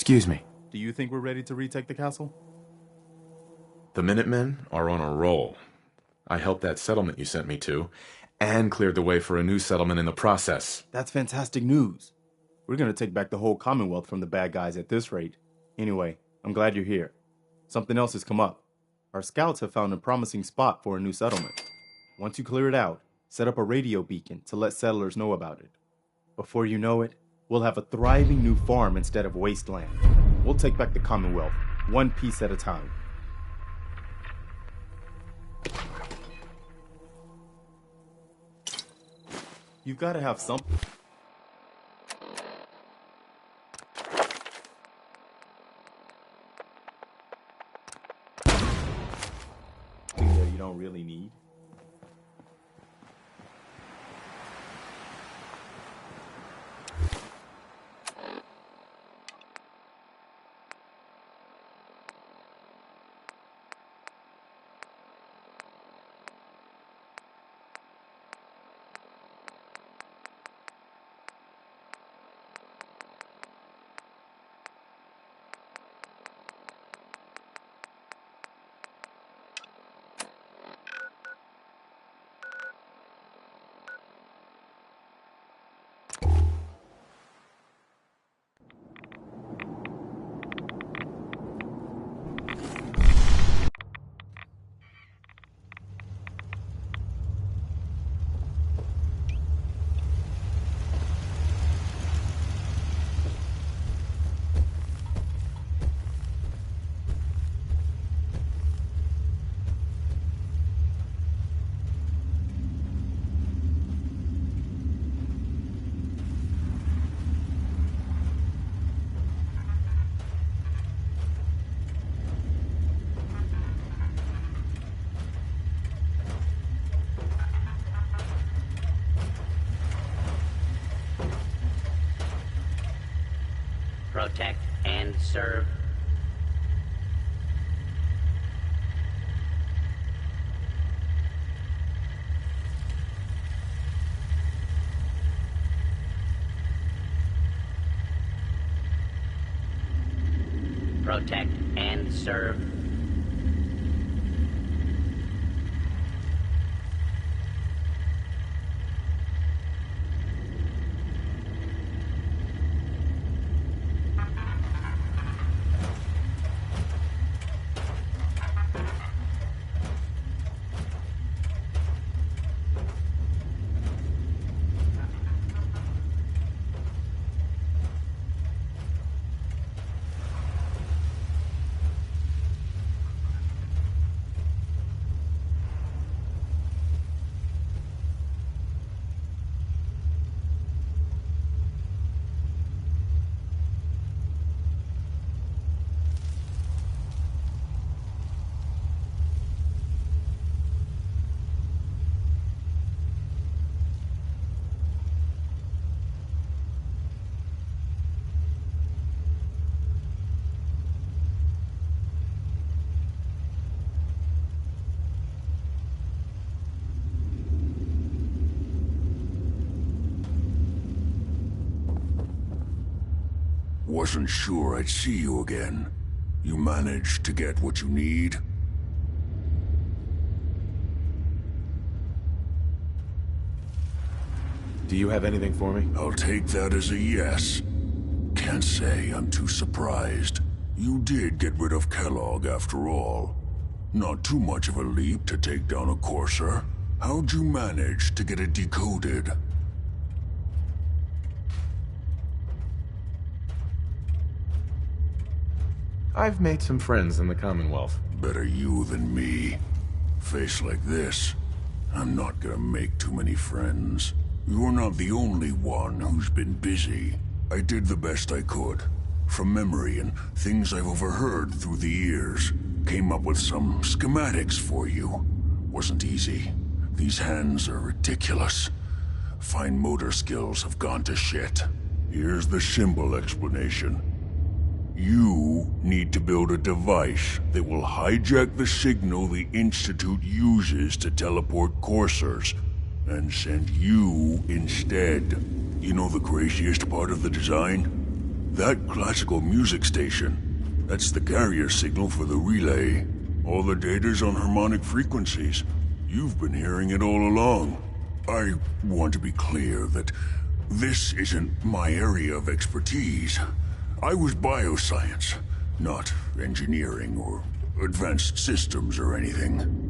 Excuse me. Do you think we're ready to retake the castle? The Minutemen are on a roll. I helped that settlement you sent me to, and cleared the way for a new settlement in the process. That's fantastic news. We're gonna take back the whole Commonwealth from the bad guys at this rate. Anyway, I'm glad you're here. Something else has come up. Our scouts have found a promising spot for a new settlement. Once you clear it out, set up a radio beacon to let settlers know about it. Before you know it, we'll have a thriving new farm instead of wasteland. We'll take back the Commonwealth, one piece at a time. You've got to have something. That you don't really need. Protect and serve. Protect and serve. Wasn't sure I'd see you again. You managed to get what you need? Do you have anything for me? I'll take that as a yes. Can't say I'm too surprised. You did get rid of Kellogg after all. Not too much of a leap to take down a Courser. How'd you manage to get it decoded? I've made some friends in the Commonwealth. Better you than me. Face like this, I'm not gonna make too many friends. You're not the only one who's been busy. I did the best I could. From memory and things I've overheard through the years. Came up with some schematics for you. Wasn't easy. These hands are ridiculous. Fine motor skills have gone to shit. Here's the simple explanation. You need to build a device that will hijack the signal the Institute uses to teleport coursers, and send you instead. You know the craziest part of the design? That classical music station, that's the carrier signal for the relay. All the data's on harmonic frequencies. You've been hearing it all along. I want to be clear that this isn't my area of expertise. I was bioscience, not engineering or advanced systems or anything.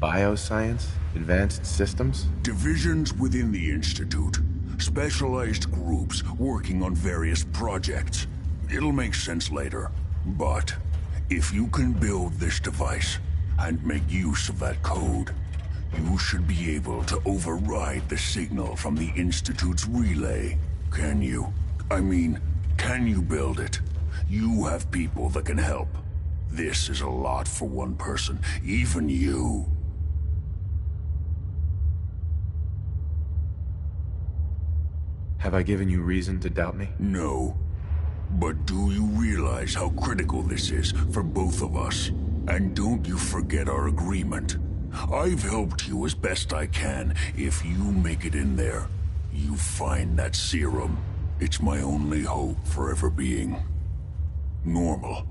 Bioscience? Advanced systems? Divisions within the Institute. Specialized groups working on various projects. It'll make sense later. But if you can build this device and make use of that code, you should be able to override the signal from the Institute's relay. Can you? I mean, can you build it? You have people that can help. This is a lot for one person, even you. Have I given you reason to doubt me? No. But do you realize how critical this is for both of us? And don't you forget our agreement. I've helped you as best I can. If you make it in there, you find that serum. It's my only hope for ever being normal.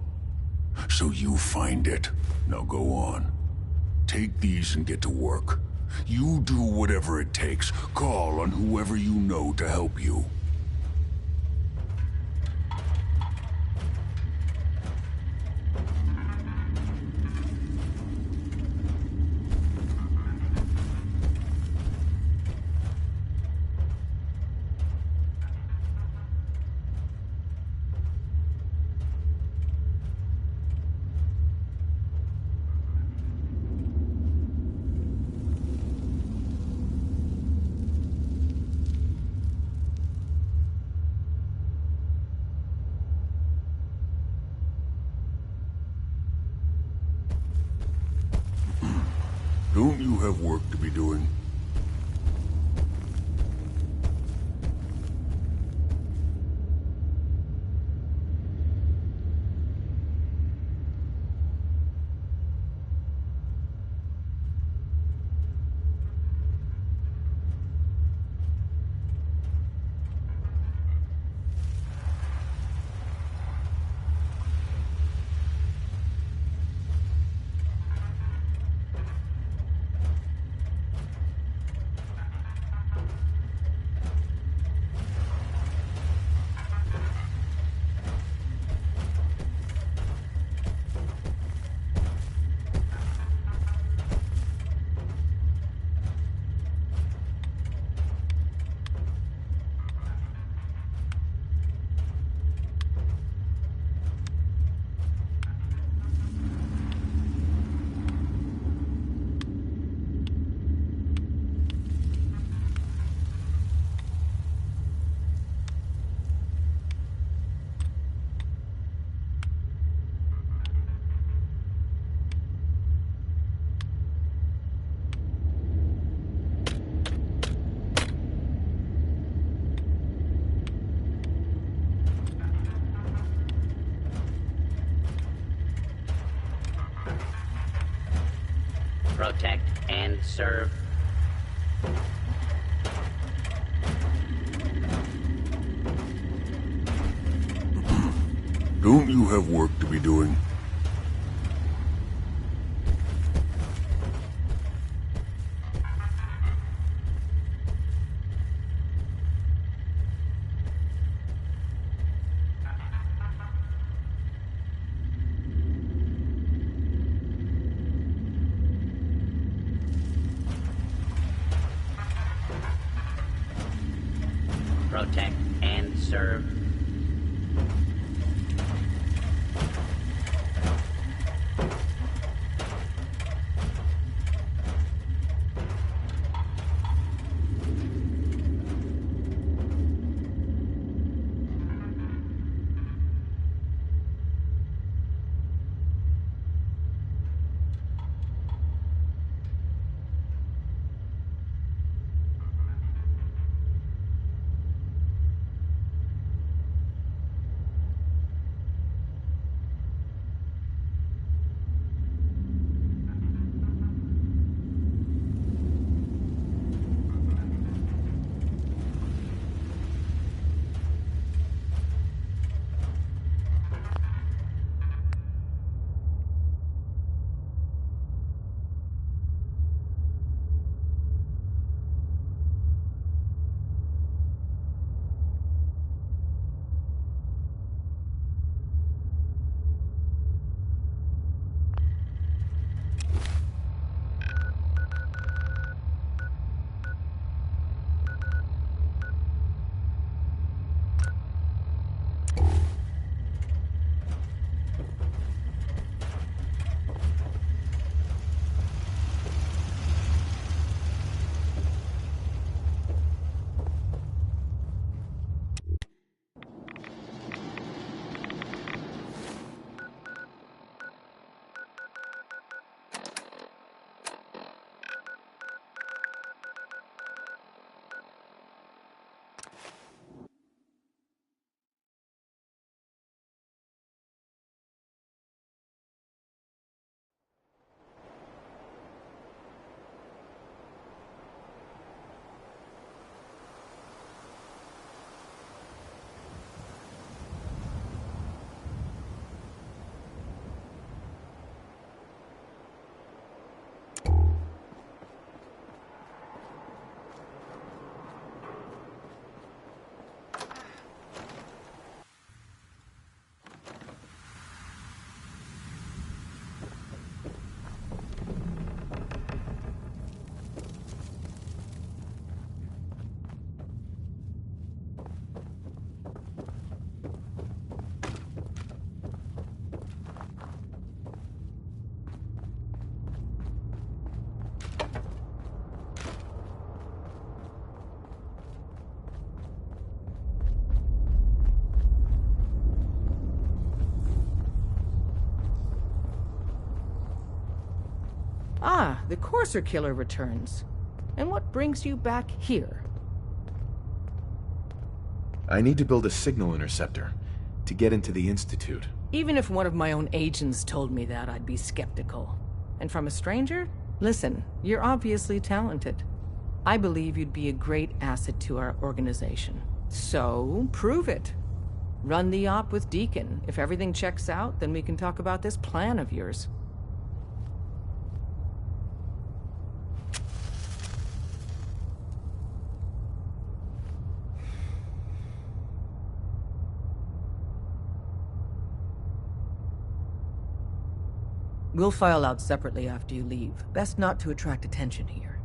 So you find it. Now go on. Take these and get to work. You do whatever it takes. Call on whoever you know to help you. Don't you have work to be doing? Protect and serve. Don't you have work to be doing? Protect and serve. Ah, the Courser Killer returns. And what brings you back here? I need to build a signal interceptor to get into the Institute. Even if one of my own agents told me that, I'd be skeptical. And from a stranger? Listen, you're obviously talented. I believe you'd be a great asset to our organization. So, prove it. Run the op with Deacon. If everything checks out, then we can talk about this plan of yours. We'll file out separately after you leave. Best not to attract attention here.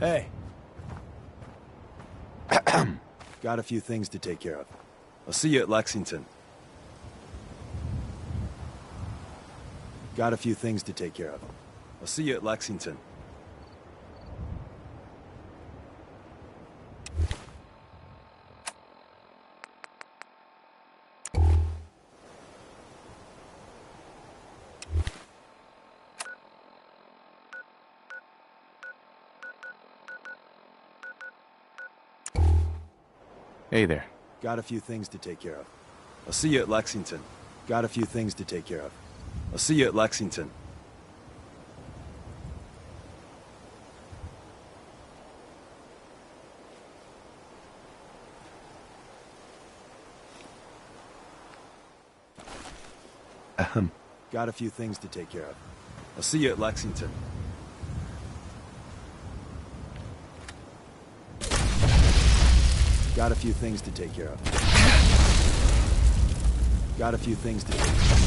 Hey. Got a few things to take care of. I'll see you at Lexington. Got a few things to take care of. I'll see you at Lexington. Hey there. Got a few things to take care of. I'll see you at Lexington. Got a few things to take care of. I'll see you at Lexington. Got a few things to take care of. I'll see you at Lexington. Got a few things to take care of. Got a few things to take care of.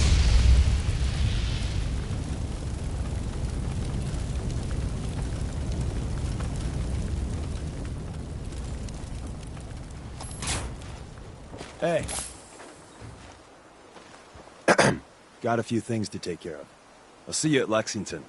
Hey. Got a few things to take care of. I'll see you at Lexington.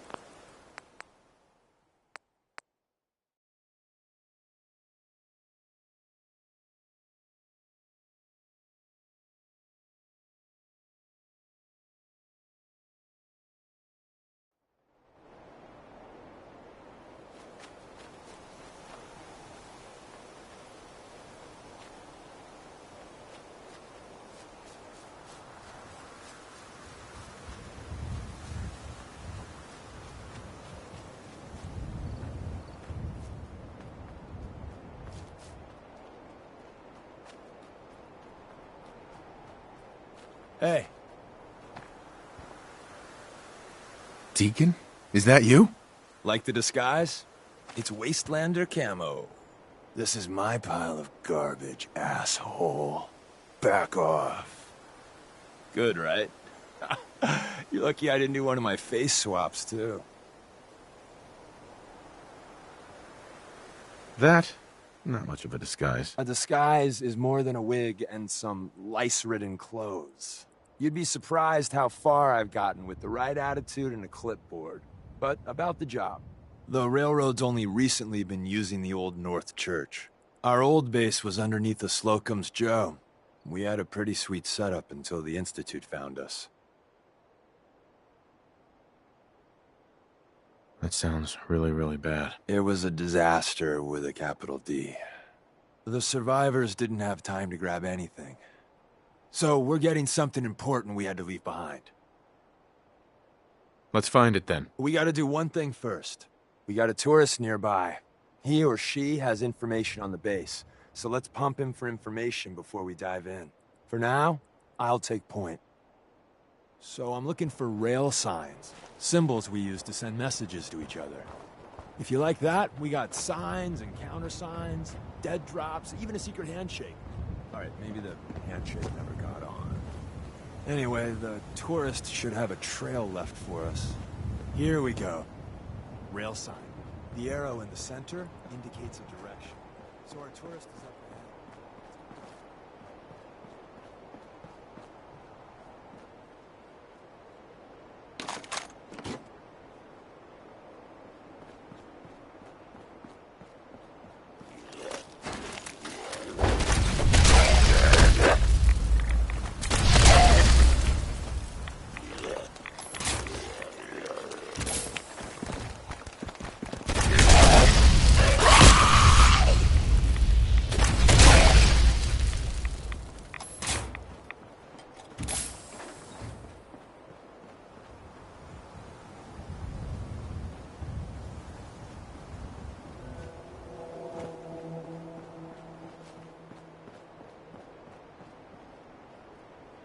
Hey. Deacon? Is that you? Like the disguise? It's Wastelander camo. This is my pile of garbage, asshole. Back off. Good, right? You're lucky I didn't do one of my face swaps, too. That? Not much of a disguise. A disguise is more than a wig and some lice-ridden clothes. You'd be surprised how far I've gotten with the right attitude and a clipboard. But about the job. The railroad's only recently been using the Old North Church. Our old base was underneath the Slocum's Joe. We had a pretty sweet setup until the Institute found us. That sounds really, really bad. It was a disaster with a capital D. The survivors didn't have time to grab anything. So we're getting something important we had to leave behind. Let's find it then. We gotta do one thing first. We got a tourist nearby. He or she has information on the base, so let's pump him for information before we dive in. For now, I'll take point. So I'm looking for rail signs, symbols we use to send messages to each other. If you like that, we got signs and countersigns, dead drops, even a secret handshake. Alright, maybe the handshake never got on. Anyway, the tourist should have a trail left for us. Here we go. Rail sign. The arrow in the center indicates a direction. So our tourist is up ahead.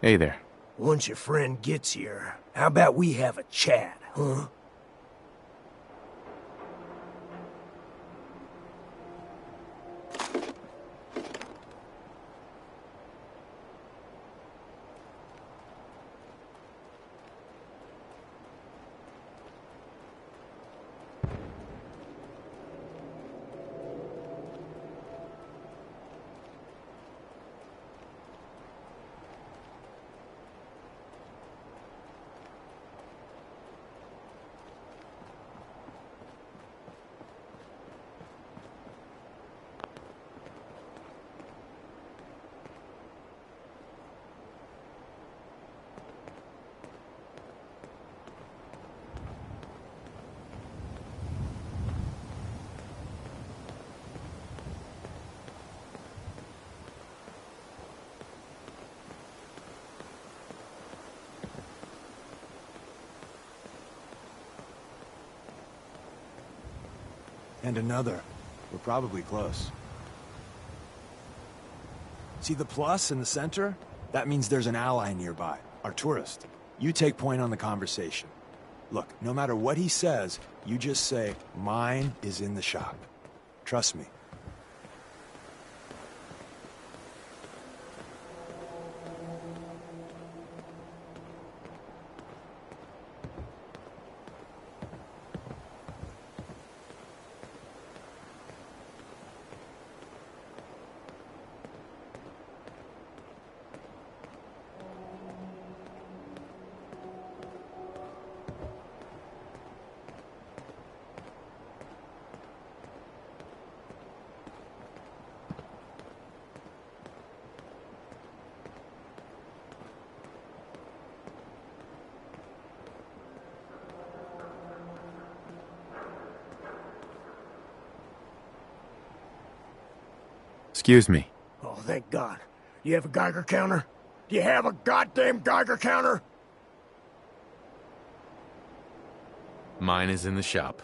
Hey there. Once your friend gets here, how about we have a chat, huh? And another. We're probably close. See the plus in the center? That means there's an ally nearby, our tourist. You take point on the conversation. Look, no matter what he says, you just say, mine is in the shop. Trust me. Excuse me. Oh, thank God. You have a Geiger counter? Do you have a goddamn Geiger counter? Mine is in the shop.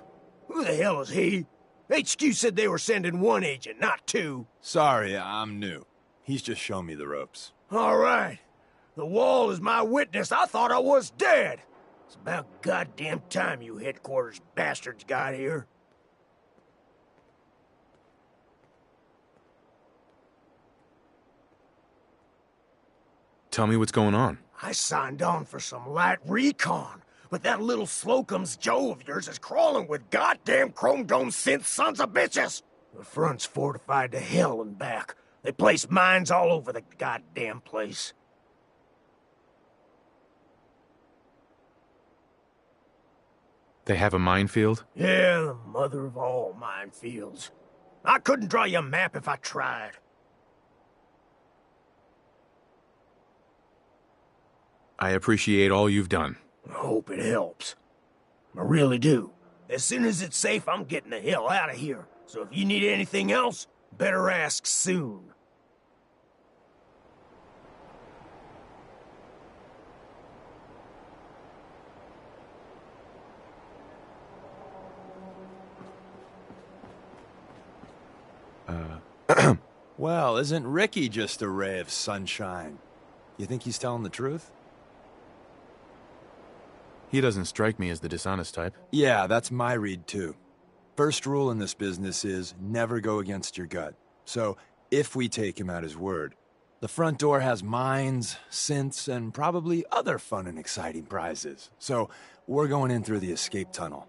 Who the hell is he? HQ said they were sending one agent, not two. Sorry, I'm new. He's just shown me the ropes. All right. The wall is my witness. I thought I was dead. It's about goddamn time you headquarters bastards got here. Tell me what's going on. I signed on for some light recon, but that little Slocum's Joe of yours is crawling with goddamn Chrome Dome synth sons of bitches. The front's fortified to hell and back. They place mines all over the goddamn place. They have a minefield? Yeah, the mother of all minefields. I couldn't draw you a map if I tried. I appreciate all you've done. I hope it helps. I really do. As soon as it's safe, I'm getting the hell out of here. So if you need anything else, better ask soon. Well, isn't Ricky just a ray of sunshine? You think he's telling the truth? He doesn't strike me as the dishonest type. Yeah, that's my read too. First rule in this business is never go against your gut. So, if we take him at his word, the front door has mines, synths, and probably other fun and exciting prizes. So, we're going in through the escape tunnel.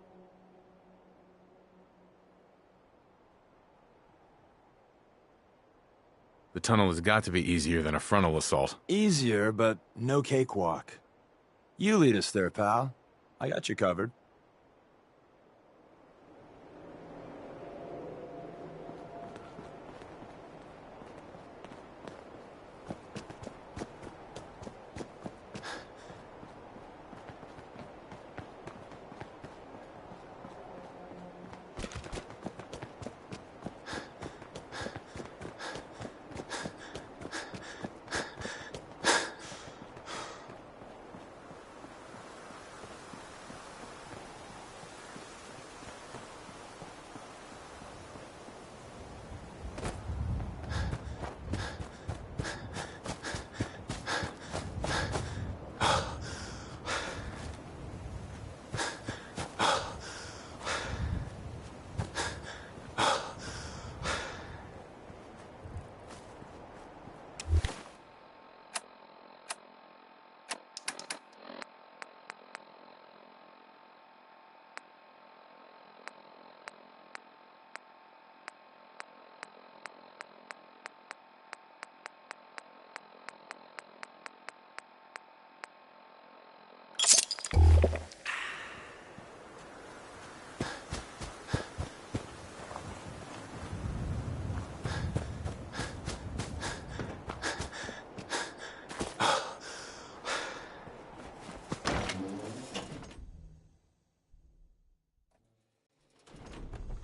The tunnel has got to be easier than a frontal assault. Easier, but no cakewalk. You lead us there, pal. I got you covered.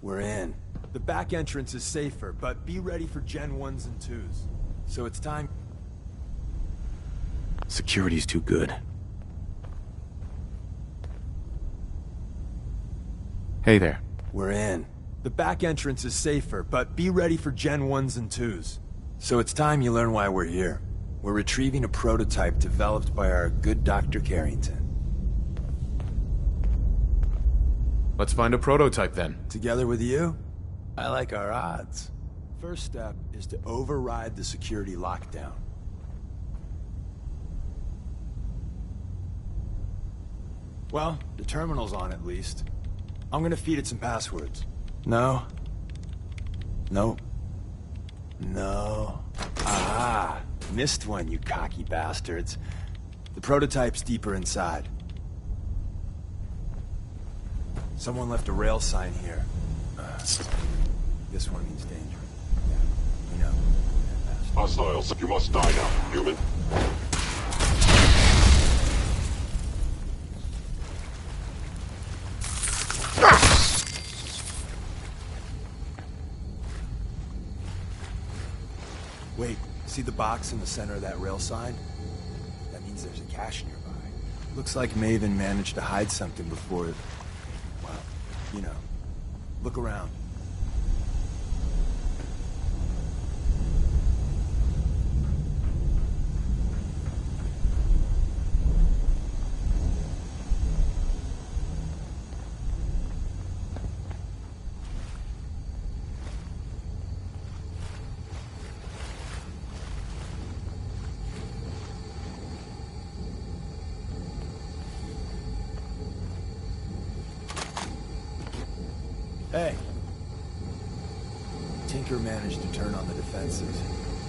We're in. The back entrance is safer, but be ready for Gen 1s and 2s. So it's time... Security's too good. Hey there. We're in. The back entrance is safer, but be ready for Gen 1s and 2s. So it's time you learn why we're here. We're retrieving a prototype developed by our good Dr. Carrington. Let's find a prototype then. Together with you, I like our odds. First step is to override the security lockdown. Well, the terminal's on at least. I'm gonna feed it some passwords. No. Nope. No. Ah, missed one, you cocky bastards. The prototype's deeper inside. Someone left a rail sign here. This one means danger. Yeah, we know. Hostiles, you must die now, human. Wait, see the box in the center of that rail sign? That means there's a cache nearby. Looks like Maven managed to hide something before it... Well, you know. Look around. Hey. Tinker managed to turn on the defenses.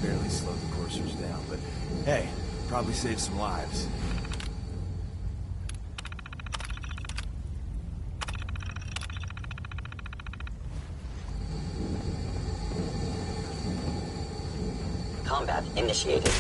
Barely slowed the coursers down, but hey, probably saved some lives. Combat initiated.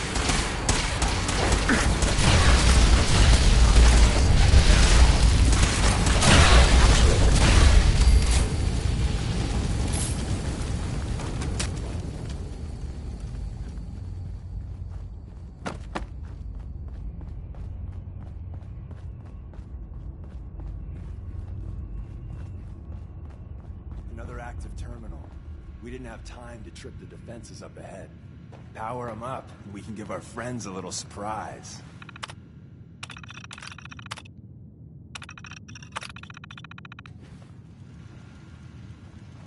Another active terminal. We didn't have time to trip the defenses up ahead. Power them up, and we can give our friends a little surprise.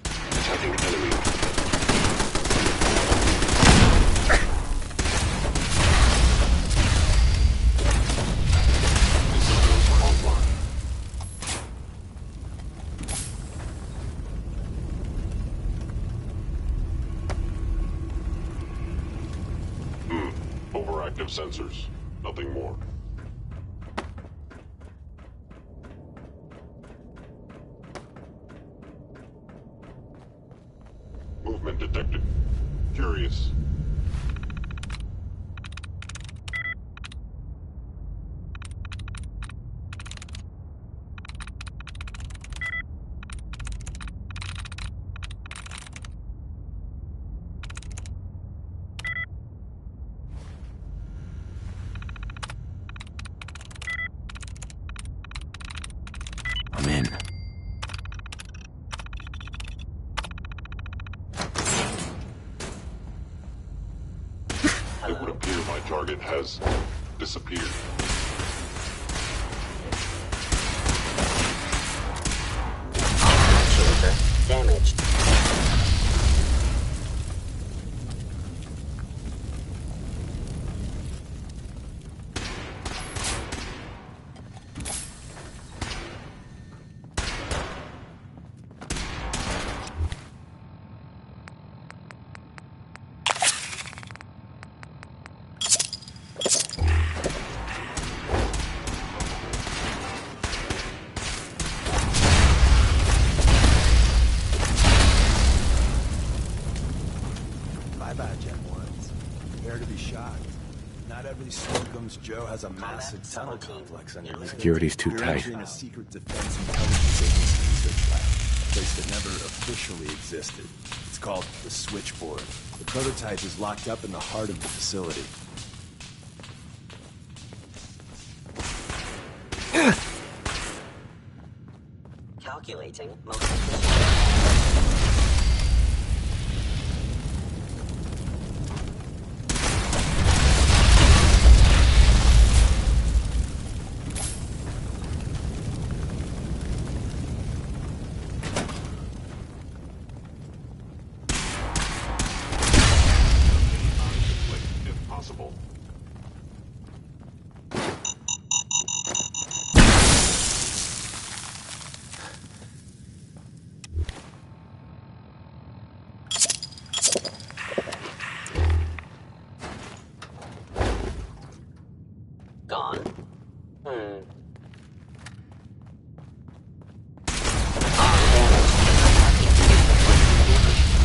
Attacking enemy. Systems online. Overactive sensors. Nothing more. Movement detected. Curious. I'm in. It would appear my target has disappeared. Chamber damaged. Bye-bye, Gen 1s. Prepare to be shocked. Not every Slocum's Joe has a massive tunnel complex underneath. Security's too You're tight. entering a secret defense intelligence agency research lab, a place that never officially existed. It's called the Switchboard. The prototype is locked up in the heart of the facility. Calculating motion.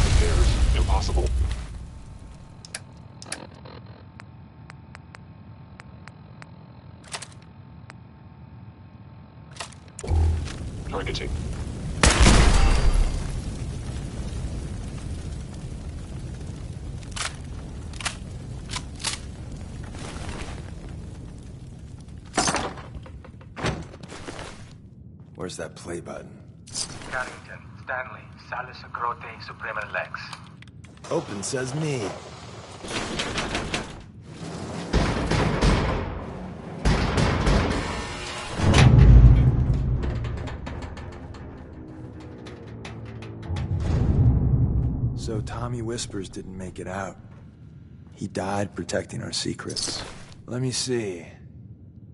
Repairs impossible. Targeting. Where's that play button? Carrington, Stanley, Salus Acrote, Suprema Lex. Open says me. So Tommy Whispers didn't make it out. He died protecting our secrets. Let me see.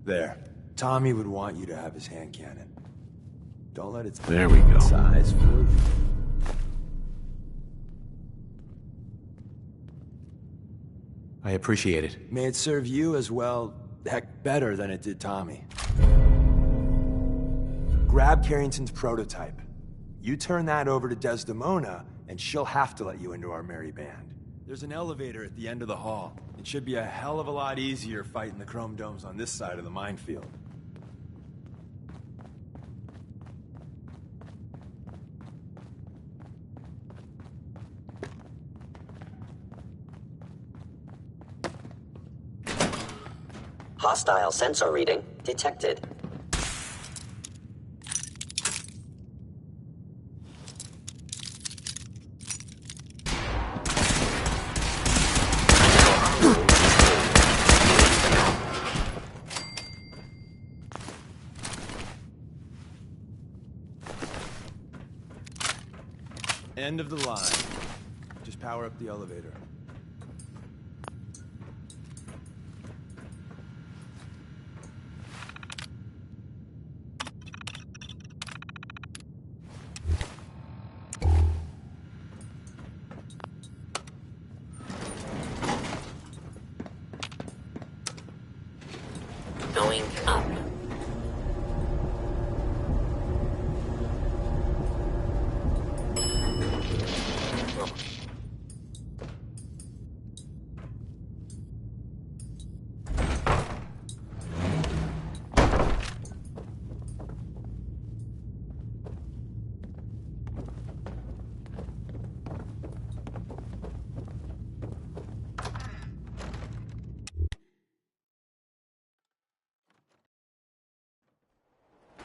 There. Tommy would want you to have his hand cannon. Don't let its There we go. size fool you. I appreciate it. May it serve you as well, heck, better than it did Tommy. Grab Carrington's prototype. You turn that over to Desdemona, and she'll have to let you into our merry band. There's an elevator at the end of the hall. It should be a hell of a lot easier fighting the chrome domes on this side of the minefield. Hostile sensor reading detected. End of the line. Just power up the elevator. Going up.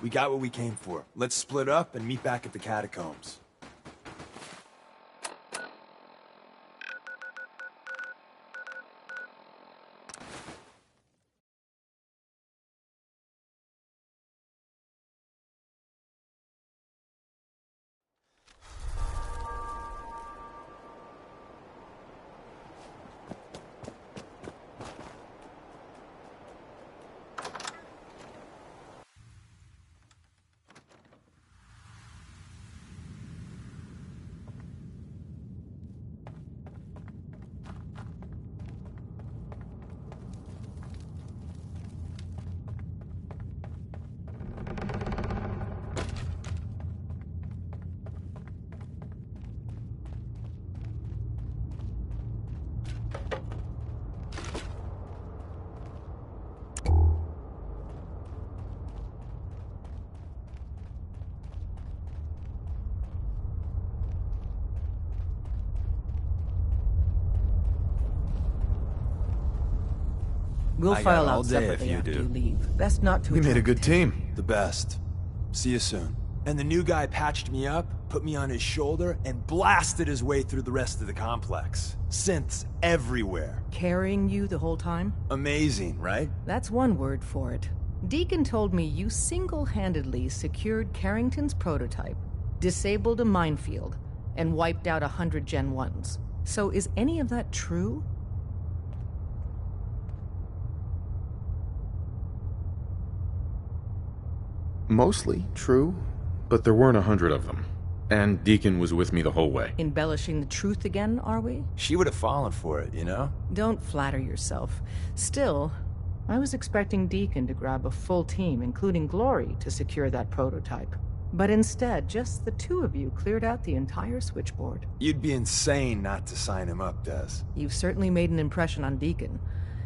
We got what we came for. Let's split up and meet back at the catacombs. We'll I got file all out day separately if you after do. you leave. Best not to We made a attempt. good team. The best. See you soon. And the new guy patched me up, put me on his shoulder, and blasted his way through the rest of the complex. Synths everywhere. Carrying you the whole time? Amazing, right? That's one word for it. Deacon told me you single-handedly secured Carrington's prototype, disabled a minefield, and wiped out 100 Gen 1s. So is any of that true? Mostly true, but there weren't 100 of them. And Deacon was with me the whole way. Embellishing the truth again, are we? She would have fallen for it, you know? Don't flatter yourself. Still, I was expecting Deacon to grab a full team, including Glory, to secure that prototype. But instead, just the two of you cleared out the entire switchboard. You'd be insane not to sign him up, Des. You've certainly made an impression on Deacon.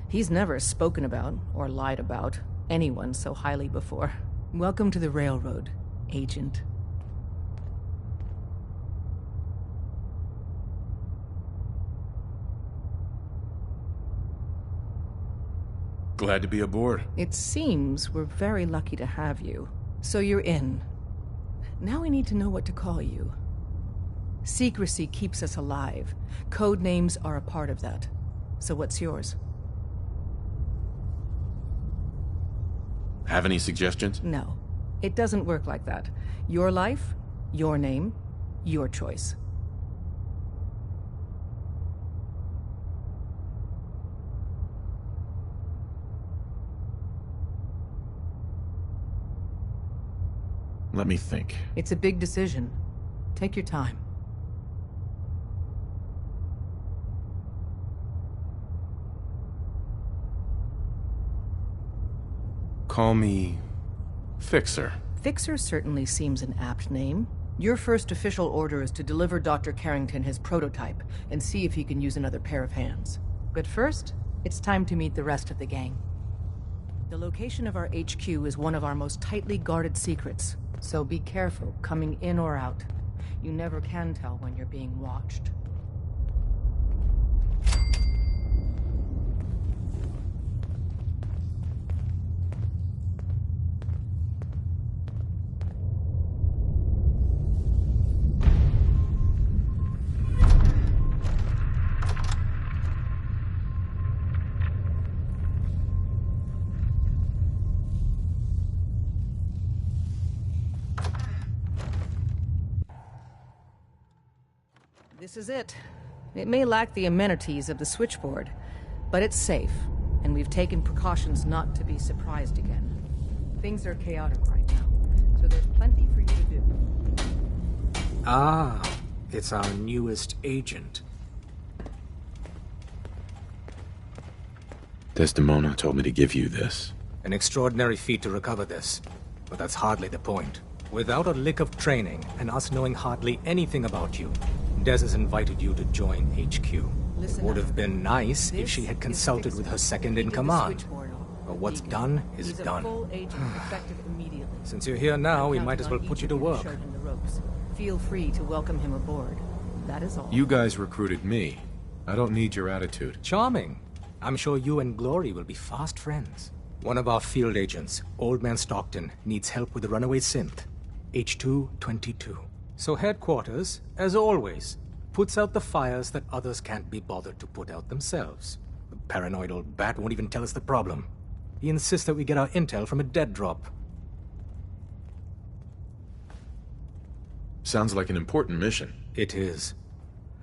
He's never spoken about, or lied about, anyone so highly before. Welcome to the Railroad, Agent. Glad to be aboard. It seems we're very lucky to have you. So you're in. Now we need to know what to call you. Secrecy keeps us alive. Code names are a part of that. So what's yours? Have any suggestions? No. It doesn't work like that. Your life, your name, your choice. Let me think. It's a big decision. Take your time. Call me... Fixer. Fixer certainly seems an apt name. Your first official order is to deliver Dr. Carrington his prototype and see if he can use another pair of hands. But first, it's time to meet the rest of the gang. The location of our HQ is one of our most tightly guarded secrets, so be careful coming in or out. You never can tell when you're being watched. This is it. It may lack the amenities of the switchboard, but it's safe, and we've taken precautions not to be surprised again. Things are chaotic right now, so there's plenty for you to do. Ah, it's our newest agent. Desdemona told me to give you this. An extraordinary feat to recover this, but that's hardly the point. Without a lick of training, and us knowing hardly anything about you, Des has invited you to join HQ. Listen Would up. have been nice if This she had is consulted with Fixer. her second He in did the command. switchboard all. But what's Deacon. done is He's done. A full agent, effective immediately. Since you're here now, we I'm might as well counting on put each you to of work. show him the ropes. Feel free to welcome him aboard. That is all. You guys recruited me. I don't need your attitude. Charming. I'm sure you and Glory will be fast friends. One of our field agents, Old Man Stockton, needs help with the runaway synth. H222. So headquarters, as always, puts out the fires that others can't be bothered to put out themselves. The paranoid old bat won't even tell us the problem. He insists that we get our intel from a dead drop. Sounds like an important mission. It is.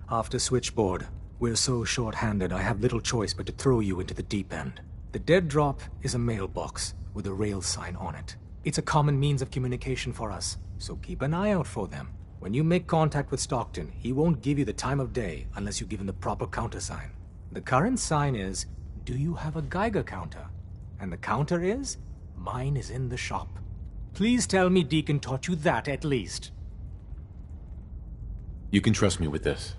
After Switchboard, we're so short-handed I have little choice but to throw you into the deep end. The dead drop is a mailbox with a rail sign on it. It's a common means of communication for us, so keep an eye out for them. When you make contact with Stockton, he won't give you the time of day unless you give him the proper countersign. The current sign is, do you have a Geiger counter? And the counter is, mine is in the shop. Please tell me Deacon taught you that at least. You can trust me with this.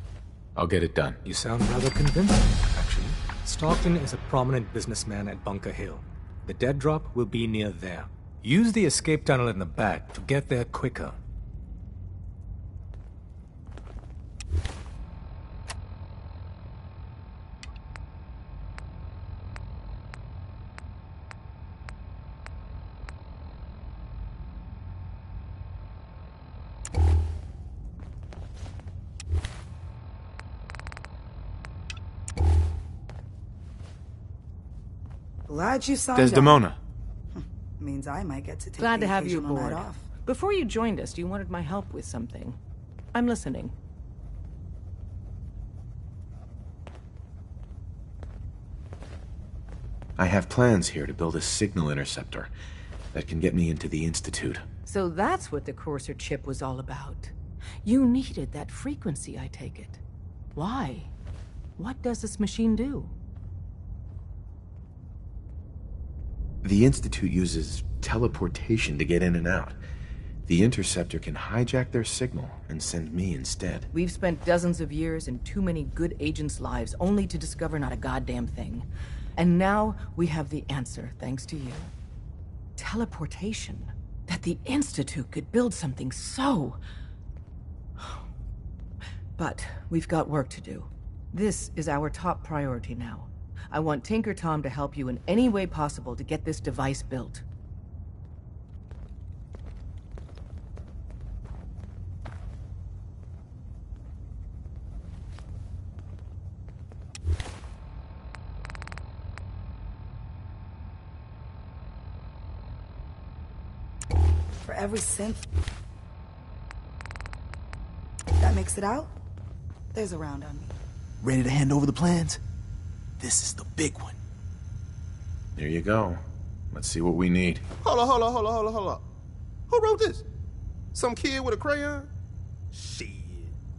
I'll get it done. You sound rather convincing, actually. Stockton is a prominent businessman at Bunker Hill. The dead drop will be near there. Use the escape tunnel in the back to get there quicker. Glad you signed Desdemona. up. Means I might get to take Glad the to have you occasional aboard. night off. Before you joined us, you wanted my help with something. I'm listening. I have plans here to build a signal interceptor that can get me into the Institute. So that's what the Courser chip was all about. You needed that frequency, I take it. Why? What does this machine do? The Institute uses teleportation to get in and out. The Interceptor can hijack their signal and send me instead. We've spent dozens of years and too many good agents' lives only to discover not a goddamn thing. And now we have the answer, thanks to you. Teleportation. That the Institute could build something so... But we've got work to do. This is our top priority now. I want Tinker Tom to help you in any way possible to get this device built. For every synth that makes it out, there's a round on me. Ready to hand over the plans? This is the big one. Here you go. Let's see what we need. Hold up. Who wrote this? Some kid with a crayon? Shit.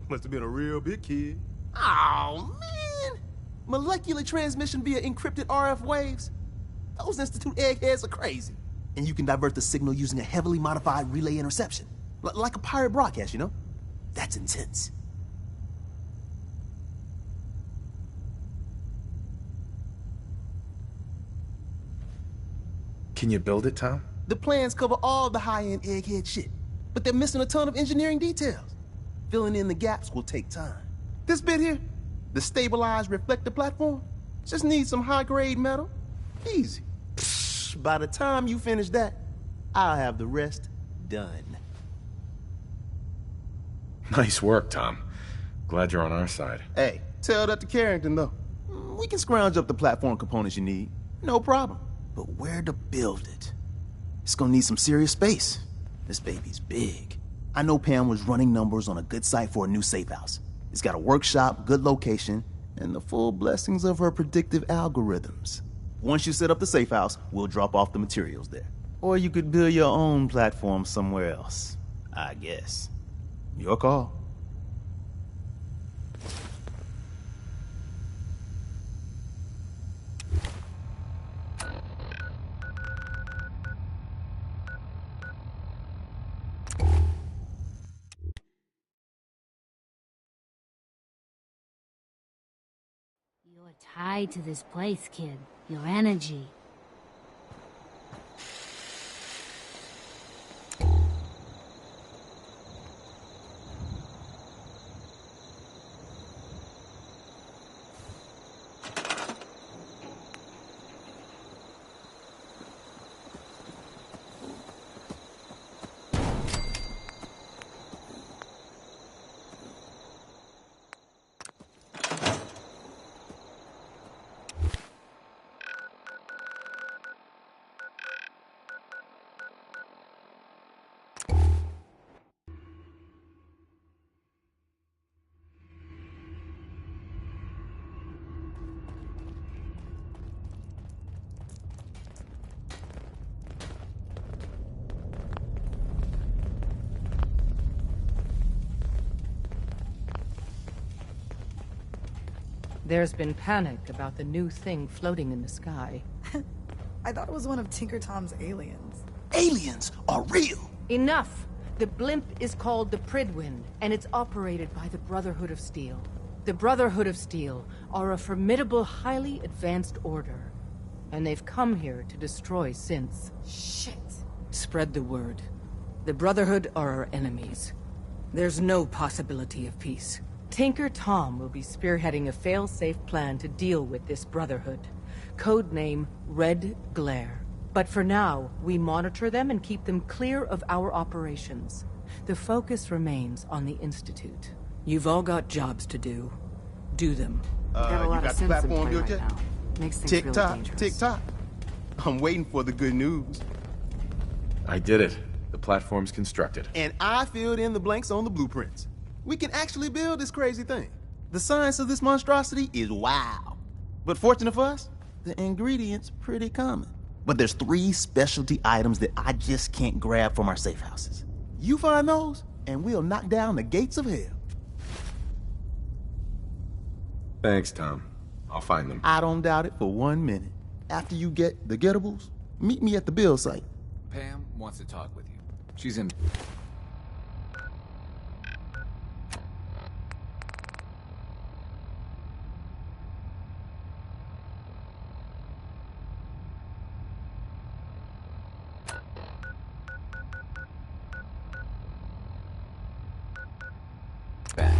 Must have been a real big kid. Oh, man. Molecular transmission via encrypted RF waves? Those Institute eggheads are crazy. And you can divert the signal using a heavily modified relay interception. Like a pirate broadcast, you know? That's intense. Can you build it, Tom? The plans cover all the high-end egghead shit, but they're missing a ton of engineering details. Filling in the gaps will take time. This bit here, the stabilized reflector platform, just needs some high-grade metal. Easy. Psh, by the time you finish that, I'll have the rest done. Nice work, Tom. Glad you're on our side. Hey, tell that to Carrington, though. We can scrounge up the platform components you need. No problem. But where to build it? It's gonna need some serious space. This baby's big. I know Pam was running numbers on a good site for a new safe house. It's got a workshop, good location, and the full blessings of her predictive algorithms. Once you set up the safe house, we'll drop off the materials there. Or you could build your own platform somewhere else, I guess. Your call. You're tied to this place, kid. Your energy. There's been panic about the new thing floating in the sky. I thought it was one of Tinker Tom's aliens. Aliens are real! Enough! The blimp is called the Pridwind, and it's operated by the Brotherhood of Steel. The Brotherhood of Steel are a formidable, highly advanced order. And they've come here to destroy synths. Shit. Spread the word. The Brotherhood are our enemies. There's no possibility of peace. Tinker Tom will be spearheading a fail-safe plan to deal with this Brotherhood. Codename Red Glare. But for now, we monitor them and keep them clear of our operations. The focus remains on the Institute. You've all got jobs to do. Do them. Got a lot of of sense in platform play built right yet? now. Makes things Tick really tock, dangerous. tick tock. I'm waiting for the good news. I did it. The platform's constructed. And I filled in the blanks on the blueprints. We can actually build this crazy thing. The science of this monstrosity is wow. But fortunate for us, the ingredients pretty common. But there's 3 specialty items that I just can't grab from our safe houses. You find those, and we'll knock down the gates of hell. Thanks, Tom. I'll find them. I don't doubt it for 1 minute. After you get the getables, Meet me at the build site. Pam wants to talk with you. She's in... back.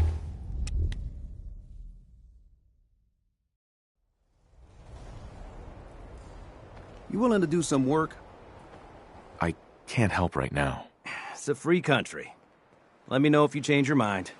You willing to do some work? I can't help right now. It's a free country. Let me know if you change your mind.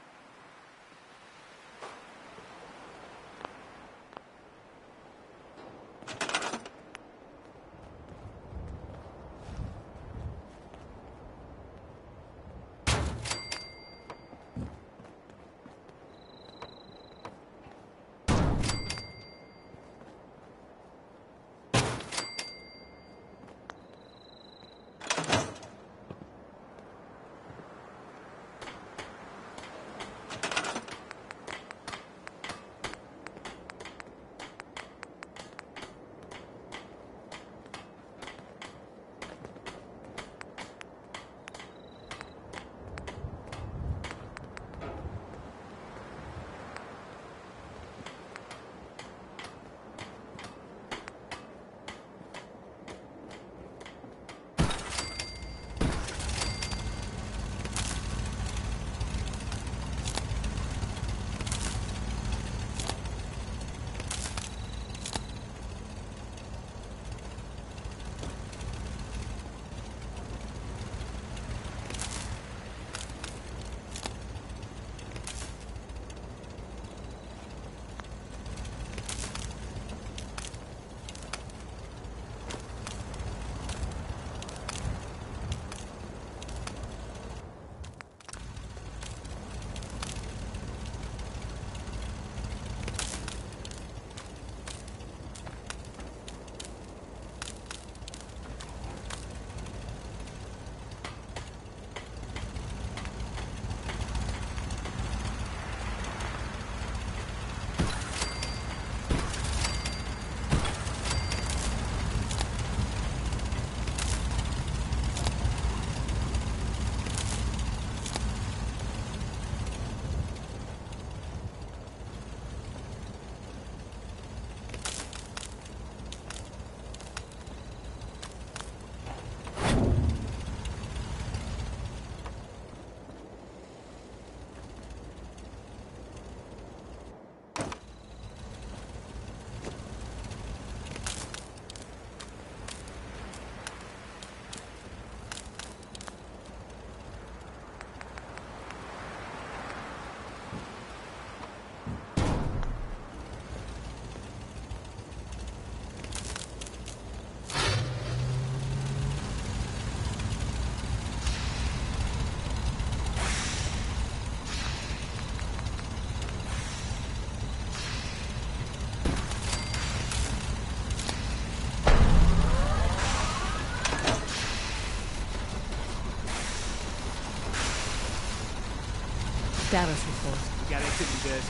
Status report. We got activity, guys.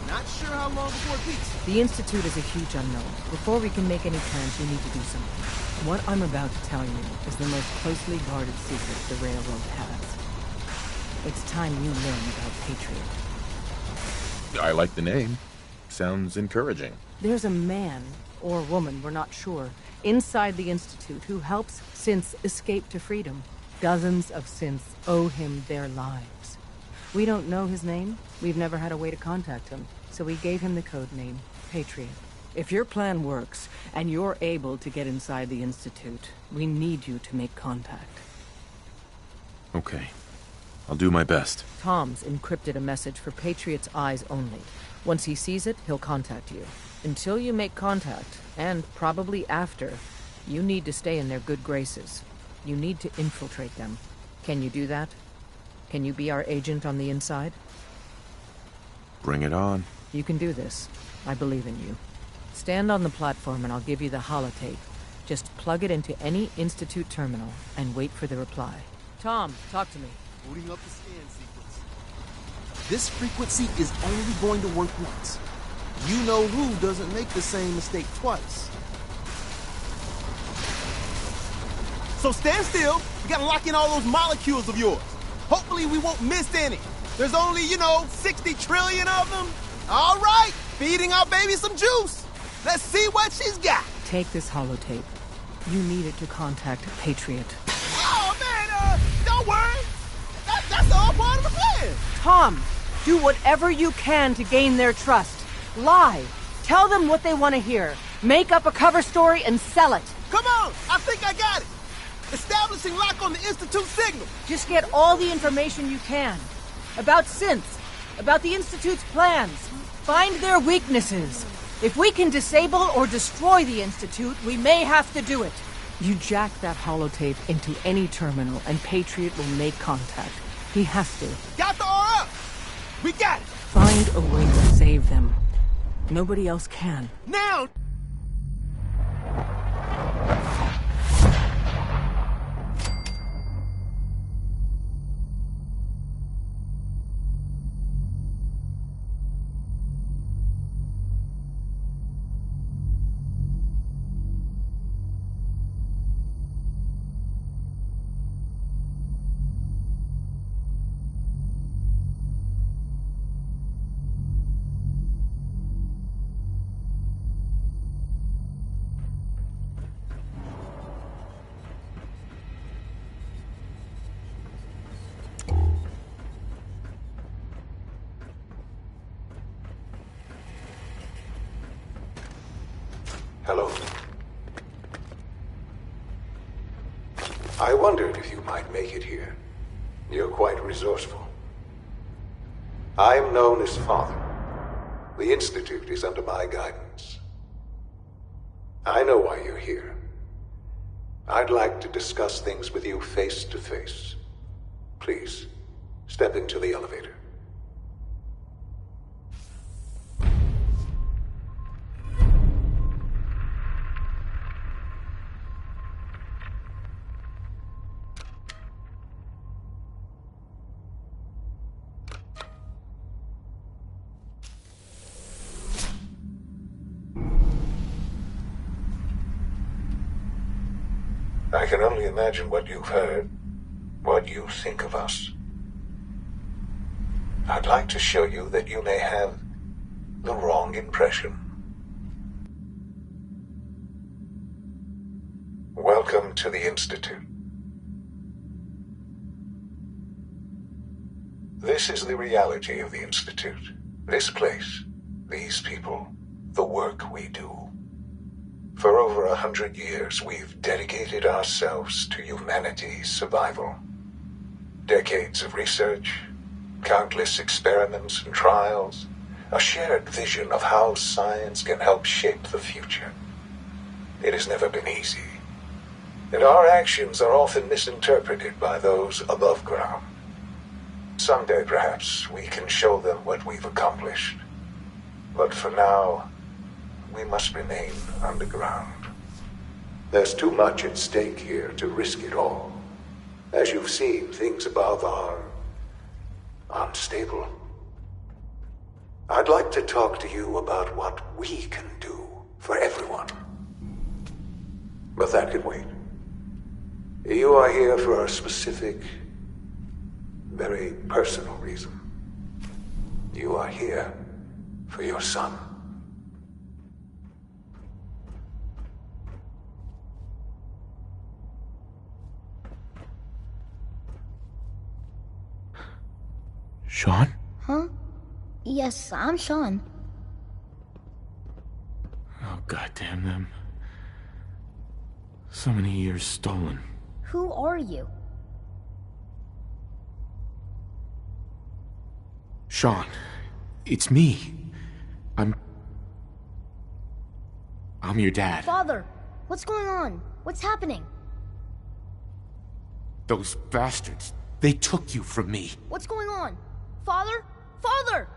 Not sure how long before it peaks. The Institute is a huge unknown. Before we can make any plans, we need to do something. What I'm about to tell you is the most closely guarded secret the Railroad has. It's time you learn about Patriot. I like the name. Sounds encouraging. There's a man, or woman, we're not sure, inside the Institute who helps synths escape to freedom. Dozens of synths owe him their lives. We don't know his name. We've never had a way to contact him, so we gave him the code name, Patriot. If your plan works, and you're able to get inside the Institute, we need you to make contact. Okay. I'll do my best. Tom's encrypted a message for Patriot's eyes only. Once he sees it, he'll contact you. Until you make contact, and probably after, you need to stay in their good graces. You need to infiltrate them. Can you do that? Can you be our agent on the inside? Bring it on. You can do this. I believe in you. Stand on the platform and I'll give you the holotape. Just plug it into any Institute terminal and wait for the reply. Tom, talk to me. Booting up the scan sequence. This frequency is only going to work once. You know who doesn't make the same mistake twice. So stand still. We gotta lock in all those molecules of yours. Hopefully we won't miss any. There's only, 60 trillion of them. All right, feeding our baby some juice. Let's see what she's got. Take this holotape. You need it to contact Patriot. Oh, man, don't worry. That's all part of the plan. Tom, do whatever you can to gain their trust. Lie. Tell them what they want to hear. Make up a cover story and sell it. Come on, I think I got it. Establishing lock on the Institute signal. Just get all the information you can. About synths, about the Institute's plans. Find their weaknesses. If we can disable or destroy the Institute, we may have to do it. You jack that holotape into any terminal and Patriot will make contact. He has to. Got the aura! We got it! Find a way to save them. Nobody else can. Now! Hello. I wondered if you might make it here. You're quite resourceful. I'm known as Father. The Institute is under my guidance. I know why you're here. I'd like to discuss things with you face to face. Please, step into the elevator. I can only imagine what you've heard, what you think of us. I'd like to show you that you may have the wrong impression. Welcome to the Institute. This is the reality of the Institute. This place, these people, the work we do. For over 100 years, we've dedicated ourselves to humanity's survival. Decades of research, countless experiments and trials, a shared vision of how science can help shape the future. It has never been easy, and our actions are often misinterpreted by those above ground. Someday, perhaps, we can show them what we've accomplished. But for now, we must remain underground. There's too much at stake here to risk it all. As you've seen, things above are unstable. I'd like to talk to you about what we can do for everyone. But that can wait. You are here for a specific, very personal reason. You are here for your son. Sean? Huh? Yes, I'm Sean. Oh, goddamn them. So many years stolen. Who are you? Sean, it's me. I'm your dad. Father, what's going on? What's happening? Those bastards, they took you from me. What's going on? Father? Father!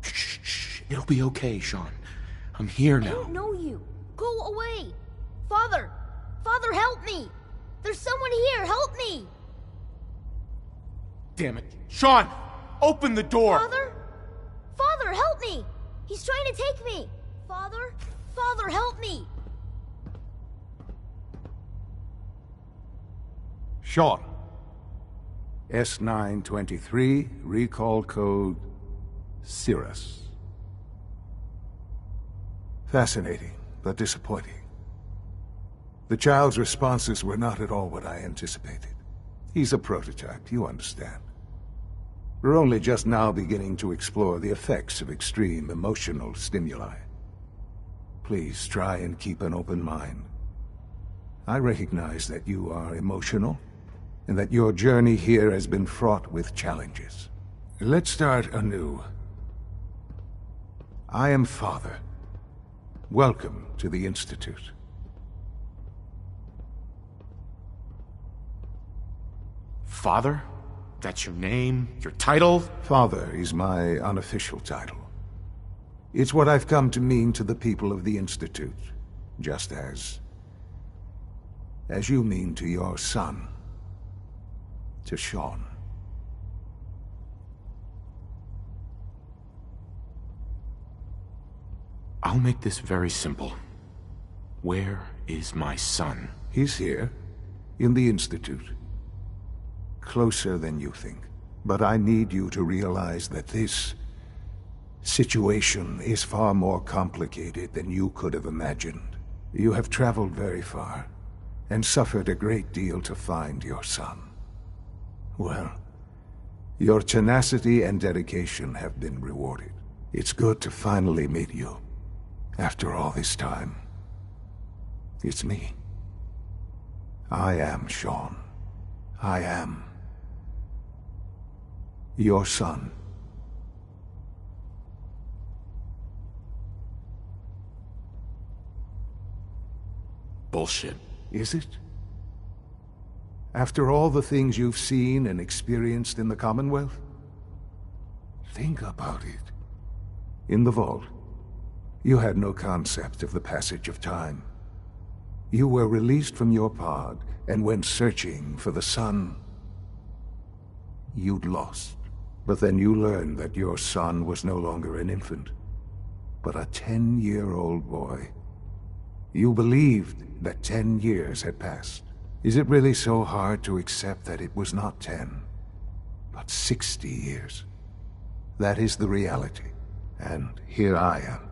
Shh. It'll be okay, Sean. I'm here now. I don't know you. Go away. Father! Father, help me! There's someone here. Help me! Damn it. Sean! Open the door! Father? Father, help me! He's trying to take me! Father? Father, help me! Sean. S923, recall code Cirrus. Fascinating, but disappointing. The child's responses were not at all what I anticipated. He's a prototype, you understand. We're only just now beginning to explore the effects of extreme emotional stimuli. Please try and keep an open mind. I recognize that you are emotional, and that your journey here has been fraught with challenges. Let's start anew. I am Father. Welcome to the Institute. Father? That's your name? Your title? Father is my unofficial title. It's what I've come to mean to the people of the Institute, just as you mean to your son, to Sean. I'll make this very simple. Where is my son? He's here, in the Institute. Closer than you think. But I need you to realize that this situation is far more complicated than you could have imagined. You have traveled very far, and suffered a great deal to find your son. Well, your tenacity and dedication have been rewarded. It's good to finally meet you. After all this time, it's me. I am Sean. I am your son. Bullshit. Is it? After all the things you've seen and experienced in the Commonwealth? Think about it. In the vault, you had no concept of the passage of time. You were released from your pod and went searching for the son you'd lost. But then you learned that your son was no longer an infant, but a 10-year-old boy. You believed that 10 years had passed. Is it really so hard to accept that it was not 10, but 60 years? That is the reality. And here I am,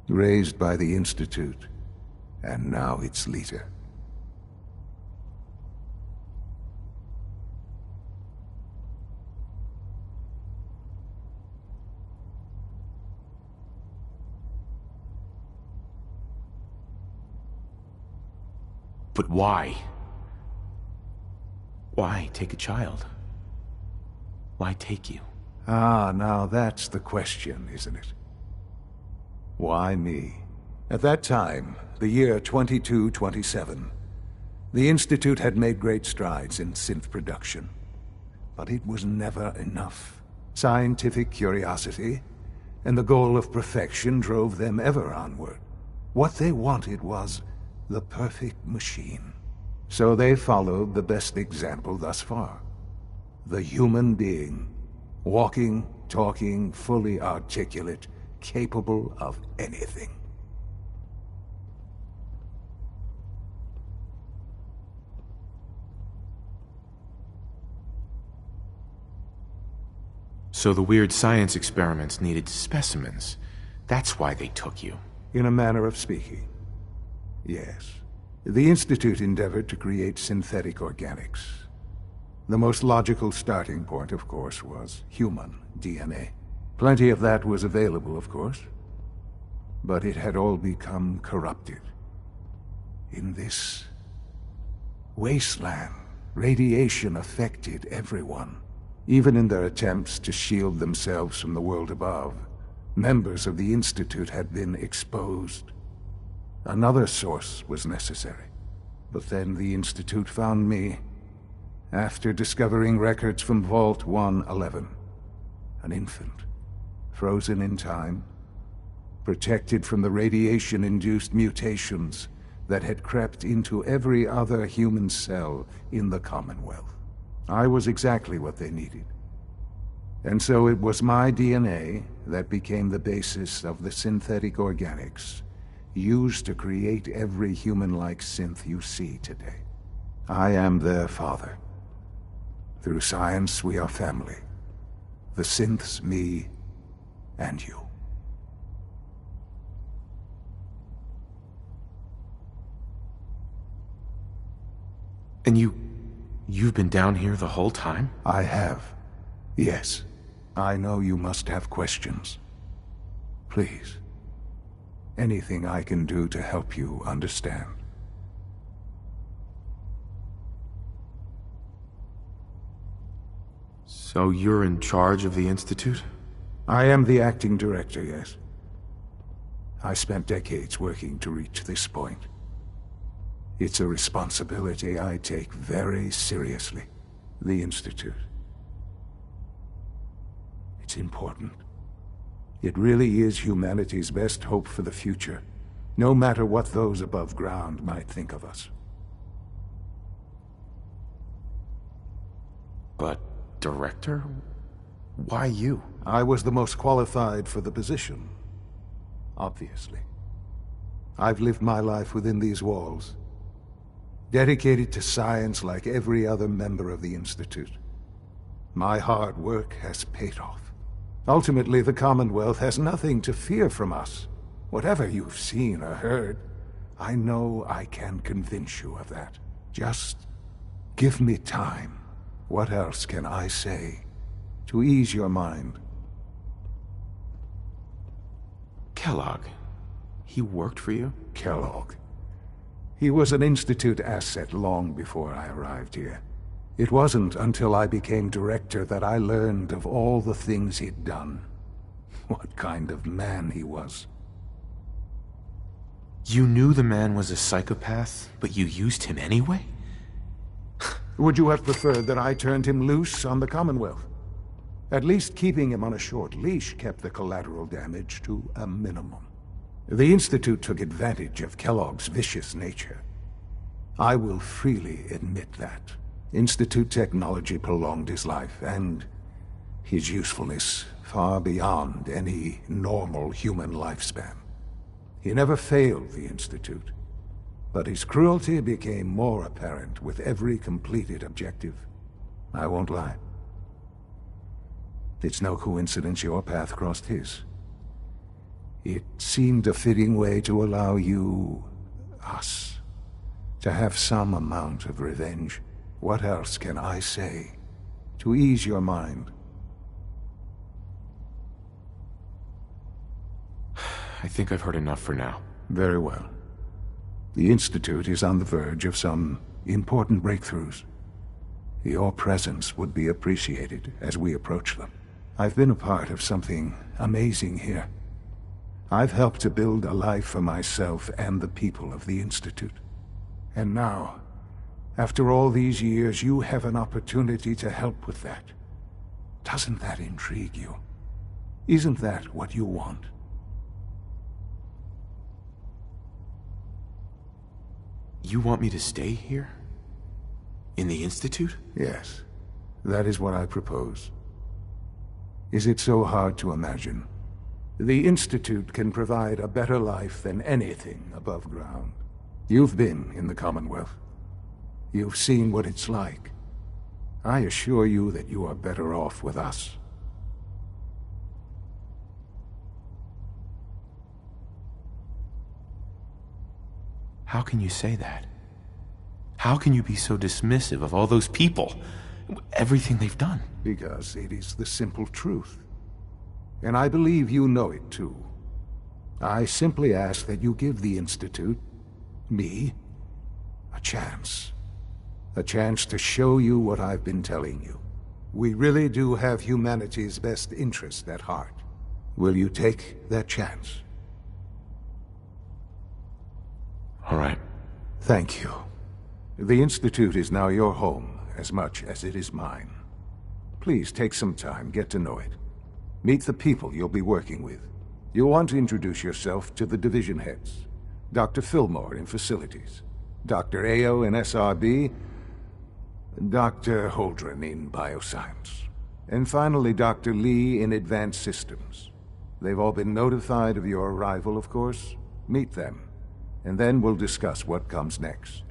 raised by the Institute, and now its leader. But why? Why take a child? Why take you? Ah, now that's the question, isn't it? Why me? At that time, the year 2227, the Institute had made great strides in synth production. But it was never enough. Scientific curiosity and the goal of perfection drove them ever onward. What they wanted was the perfect machine. So they followed the best example thus far. The human being. Walking, talking, fully articulate, capable of anything. So the weird science experiments needed specimens. That's why they took you. In a manner of speaking. Yes. The Institute endeavored to create synthetic organics. The most logical starting point, of course, was human DNA. Plenty of that was available, of course. But it had all become corrupted. In this wasteland, radiation affected everyone. Even in their attempts to shield themselves from the world above, members of the Institute had been exposed. Another source was necessary. But then the Institute found me, after discovering records from Vault 111. An infant, frozen in time, protected from the radiation-induced mutations that had crept into every other human cell in the Commonwealth. I was exactly what they needed. And so it was my DNA that became the basis of the synthetic organics used to create every human-like synth you see today. I am their father. Through science, we are family. The synths, me, and you. And you've been down here the whole time? I have. Yes. I know you must have questions. Please. Anything I can do to help you understand. So you're in charge of the Institute? I am the acting director, yes. I spent decades working to reach this point. It's a responsibility I take very seriously. The Institute. It's important. It really is humanity's best hope for the future, no matter what those above ground might think of us. But, Director? Why you? I was the most qualified for the position. Obviously. I've lived my life within these walls, dedicated to science like every other member of the Institute. My hard work has paid off. Ultimately, the Commonwealth has nothing to fear from us. Whatever you've seen or heard, I know I can convince you of that. Just give me time. What else can I say to ease your mind? Kellogg. He worked for you? Kellogg. He was an Institute asset long before I arrived here. It wasn't until I became director that I learned of all the things he'd done. What kind of man he was. You knew the man was a psychopath, but you used him anyway? Would you have preferred that I turned him loose on the Commonwealth? At least keeping him on a short leash kept the collateral damage to a minimum. The Institute took advantage of Kellogg's vicious nature. I will freely admit that. Institute technology prolonged his life, and his usefulness far beyond any normal human lifespan. He never failed the Institute, but his cruelty became more apparent with every completed objective. I won't lie. It's no coincidence your path crossed his. It seemed a fitting way to allow you, us, to have some amount of revenge. What else can I say to ease your mind? I think I've heard enough for now. Very well. The Institute is on the verge of some important breakthroughs. Your presence would be appreciated as we approach them. I've been a part of something amazing here. I've helped to build a life for myself and the people of the Institute. And now, after all these years, you have an opportunity to help with that. Doesn't that intrigue you? Isn't that what you want? You want me to stay here? In the Institute? Yes. That is what I propose. Is it so hard to imagine? The Institute can provide a better life than anything above ground. You've been in the Commonwealth. You've seen what it's like. I assure you that you are better off with us. How can you say that? How can you be so dismissive of all those people? Everything they've done? Because it is the simple truth. And I believe you know it too. I simply ask that you give the Institute, me, a chance. A chance to show you what I've been telling you. We really do have humanity's best interest at heart. Will you take that chance? All right. Thank you. The Institute is now your home, as much as it is mine. Please take some time, get to know it. Meet the people you'll be working with. You'll want to introduce yourself to the division heads. Dr. Fillmore in Facilities, Dr. Ayo in SRB, Dr. Holdren in Bioscience, and finally Dr. Lee in Advanced Systems. They've all been notified of your arrival, of course. Meet them, and then we'll discuss what comes next.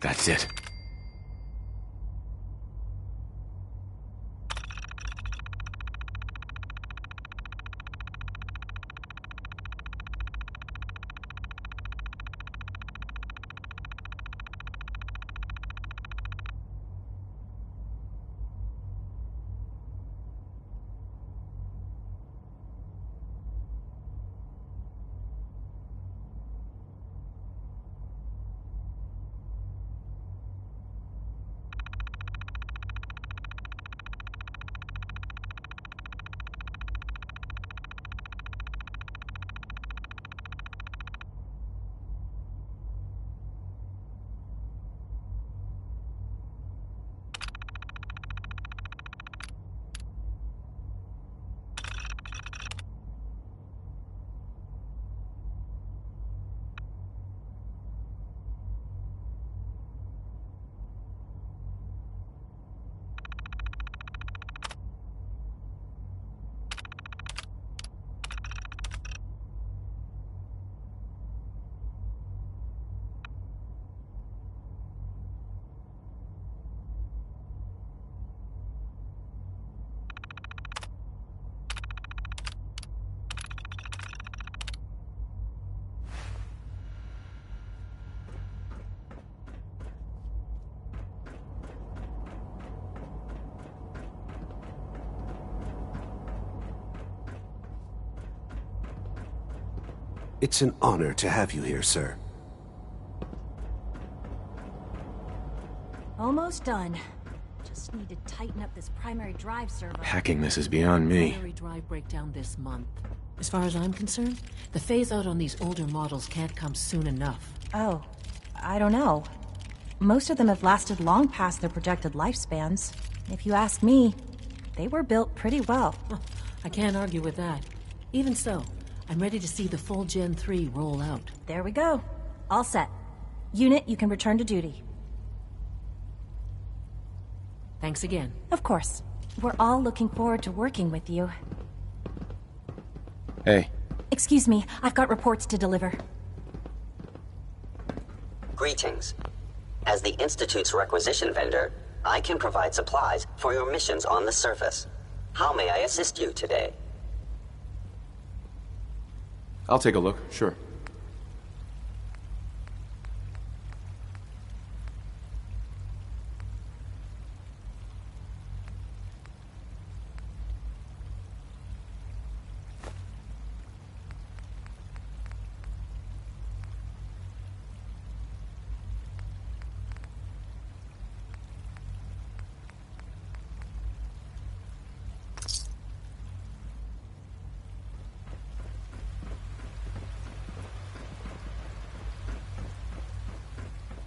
That's it. It's an honor to have you here, sir. Almost done. Just need to tighten up this primary drive server. Hacking this is beyond me. Primary drive breakdown this month. As far as I'm concerned, the phase-out on these older models can't come soon enough. Oh, I don't know. Most of them have lasted long past their projected lifespans. If you ask me, they were built pretty well. I can't argue with that. Even so, I'm ready to see the full Gen 3 roll out. There we go. All set. Unit, you can return to duty. Thanks again. Of course. We're all looking forward to working with you. Hey. Excuse me, I've got reports to deliver. Greetings. As the Institute's requisition vendor, I can provide supplies for your missions on the surface. How may I assist you today? I'll take a look, sure.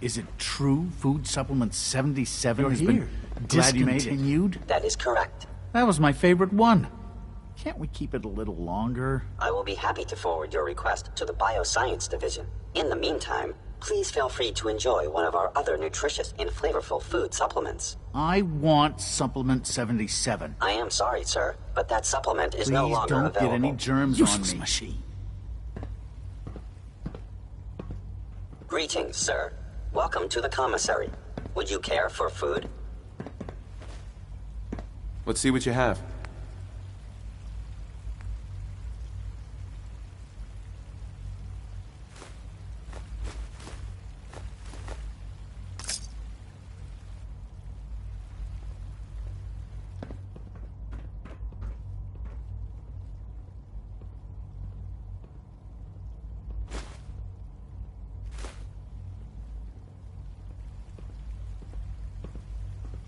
Is it true Food Supplement 77 You're has here. been Glad you made it. discontinued? That is correct. That was my favorite one. Can't we keep it a little longer? I will be happy to forward your request to the Bioscience Division. In the meantime, please feel free to enjoy one of our other nutritious and flavorful food supplements. I want Supplement 77. I am sorry, sir, but that supplement is no Please longer don't available. get any germs Useless on me. machine. Greetings, sir. Welcome to the commissary. Would you care for food? Let's see what you have.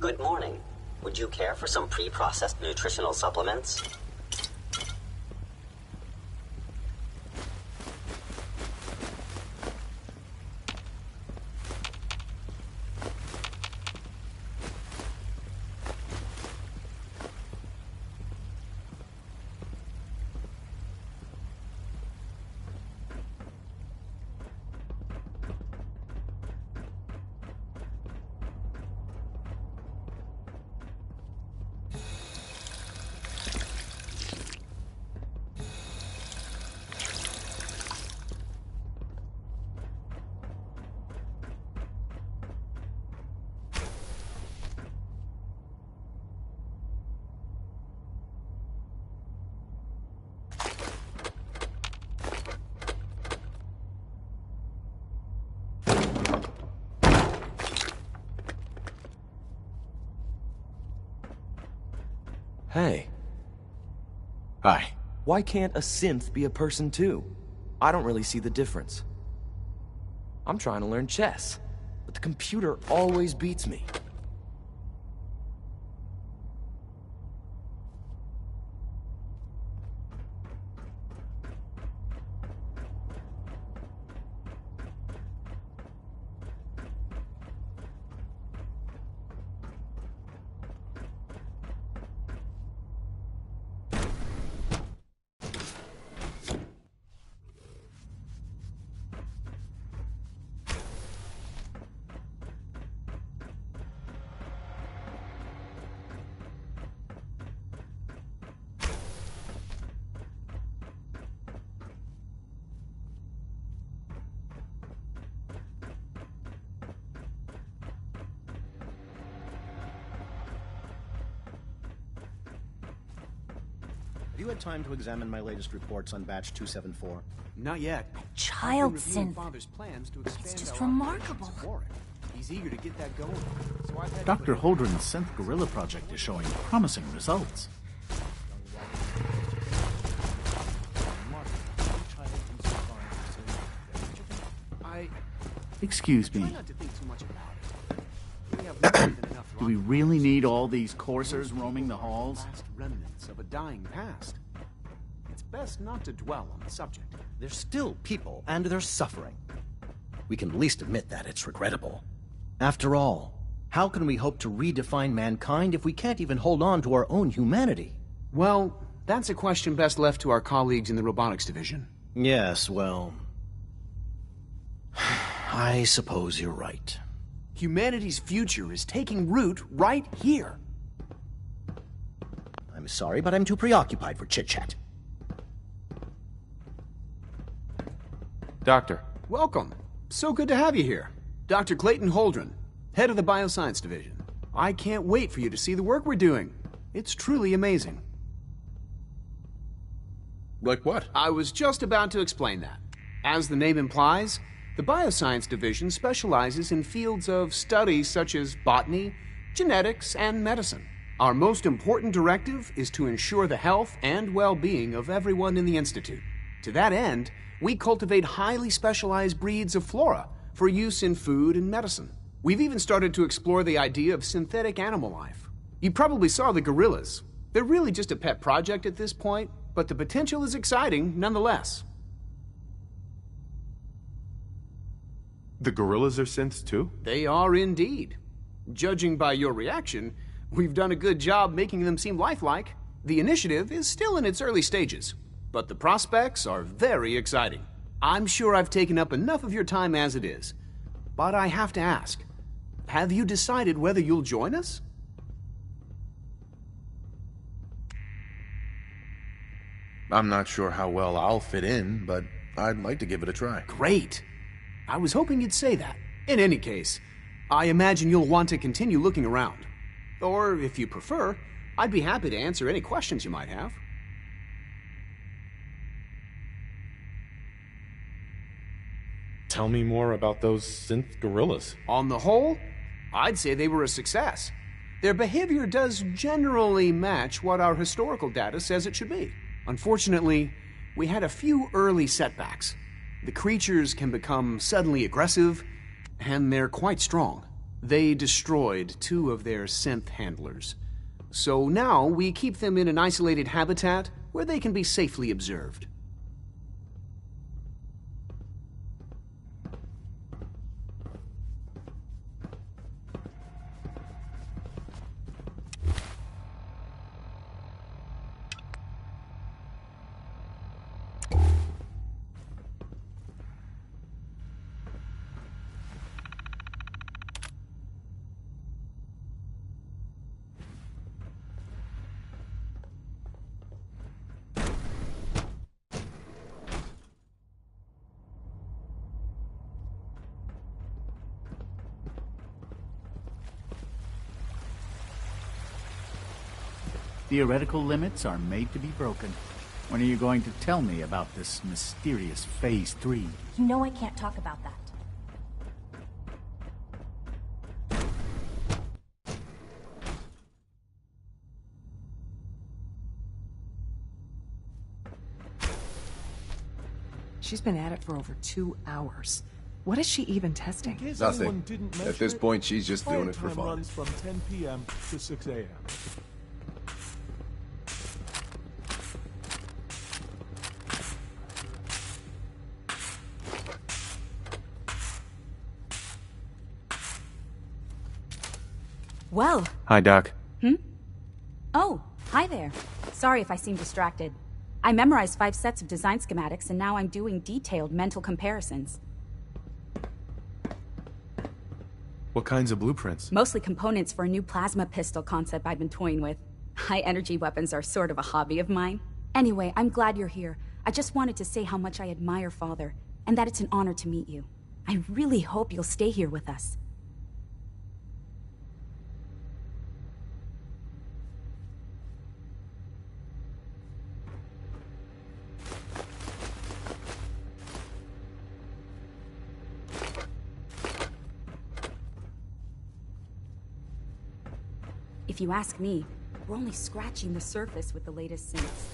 Good morning. Would you care for some pre-processed nutritional supplements? Hey. Hi. Why can't a synth be a person too? I don't really see the difference. I'm trying to learn chess, but the computer always beats me. Have you had time to examine my latest reports on Batch 274? Not yet. Child synth. Father's plans to It's expand just our remarkable. operations in Warren. He's eager to get that going. So I've had Dr. Holdren's Synth Gorilla project is showing promising results. Excuse me. Try not to think too much about it. We have more than enough Do we really need all these coursers roaming the halls? last remnants of a dying past. It's best not to dwell on the subject. They're still people, and they're suffering. We can at least admit that it's regrettable. After all, how can we hope to redefine mankind if we can't even hold on to our own humanity? Well, that's a question best left to our colleagues in the robotics division. Yes, well... I suppose you're right. Humanity's future is taking root right here. I'm sorry, but I'm too preoccupied for chit-chat. Doctor. Welcome. So good to have you here. Dr. Clayton Holdren, head of the Bioscience Division. I can't wait for you to see the work we're doing. It's truly amazing. Like what? I was just about to explain that. As the name implies, the Bioscience Division specializes in fields of study such as botany, genetics, and medicine. Our most important directive is to ensure the health and well-being of everyone in the Institute. To that end, we cultivate highly specialized breeds of flora for use in food and medicine. We've even started to explore the idea of synthetic animal life. You probably saw the gorillas. They're really just a pet project at this point, but the potential is exciting nonetheless. The gorillas are synths too? They are indeed. Judging by your reaction, we've done a good job making them seem lifelike. The initiative is still in its early stages, but the prospects are very exciting. I'm sure I've taken up enough of your time as it is, but I have to ask, have you decided whether you'll join us? I'm not sure how well I'll fit in, but I'd like to give it a try. Great. I was hoping you'd say that. In any case, I imagine you'll want to continue looking around. Or, if you prefer, I'd be happy to answer any questions you might have. Tell me more about those synth gorillas. On the whole, I'd say they were a success. Their behavior does generally match what our historical data says it should be. Unfortunately, we had a few early setbacks. The creatures can become suddenly aggressive, and they're quite strong. They destroyed 2 of their synth handlers. So now we keep them in an isolated habitat where they can be safely observed. Theoretical limits are made to be broken. When are you going to tell me about this mysterious Phase 3? You know I can't talk about that. She's been at it for over 2 hours. What is she even testing? Nothing. At this point, she's just doing it for Time fun. runs from 10 p.m. to 6 a.m. Well. Hi, Doc. Oh, hi there. Sorry if I seem distracted. I memorized 5 sets of design schematics, and now I'm doing detailed mental comparisons. What kinds of blueprints? Mostly components for a new plasma pistol concept I've been toying with. High-energy weapons are sort of a hobby of mine. Anyway, I'm glad you're here. I just wanted to say how much I admire Father, and that it's an honor to meet you. I really hope you'll stay here with us. If you ask me, we're only scratching the surface with the latest synths.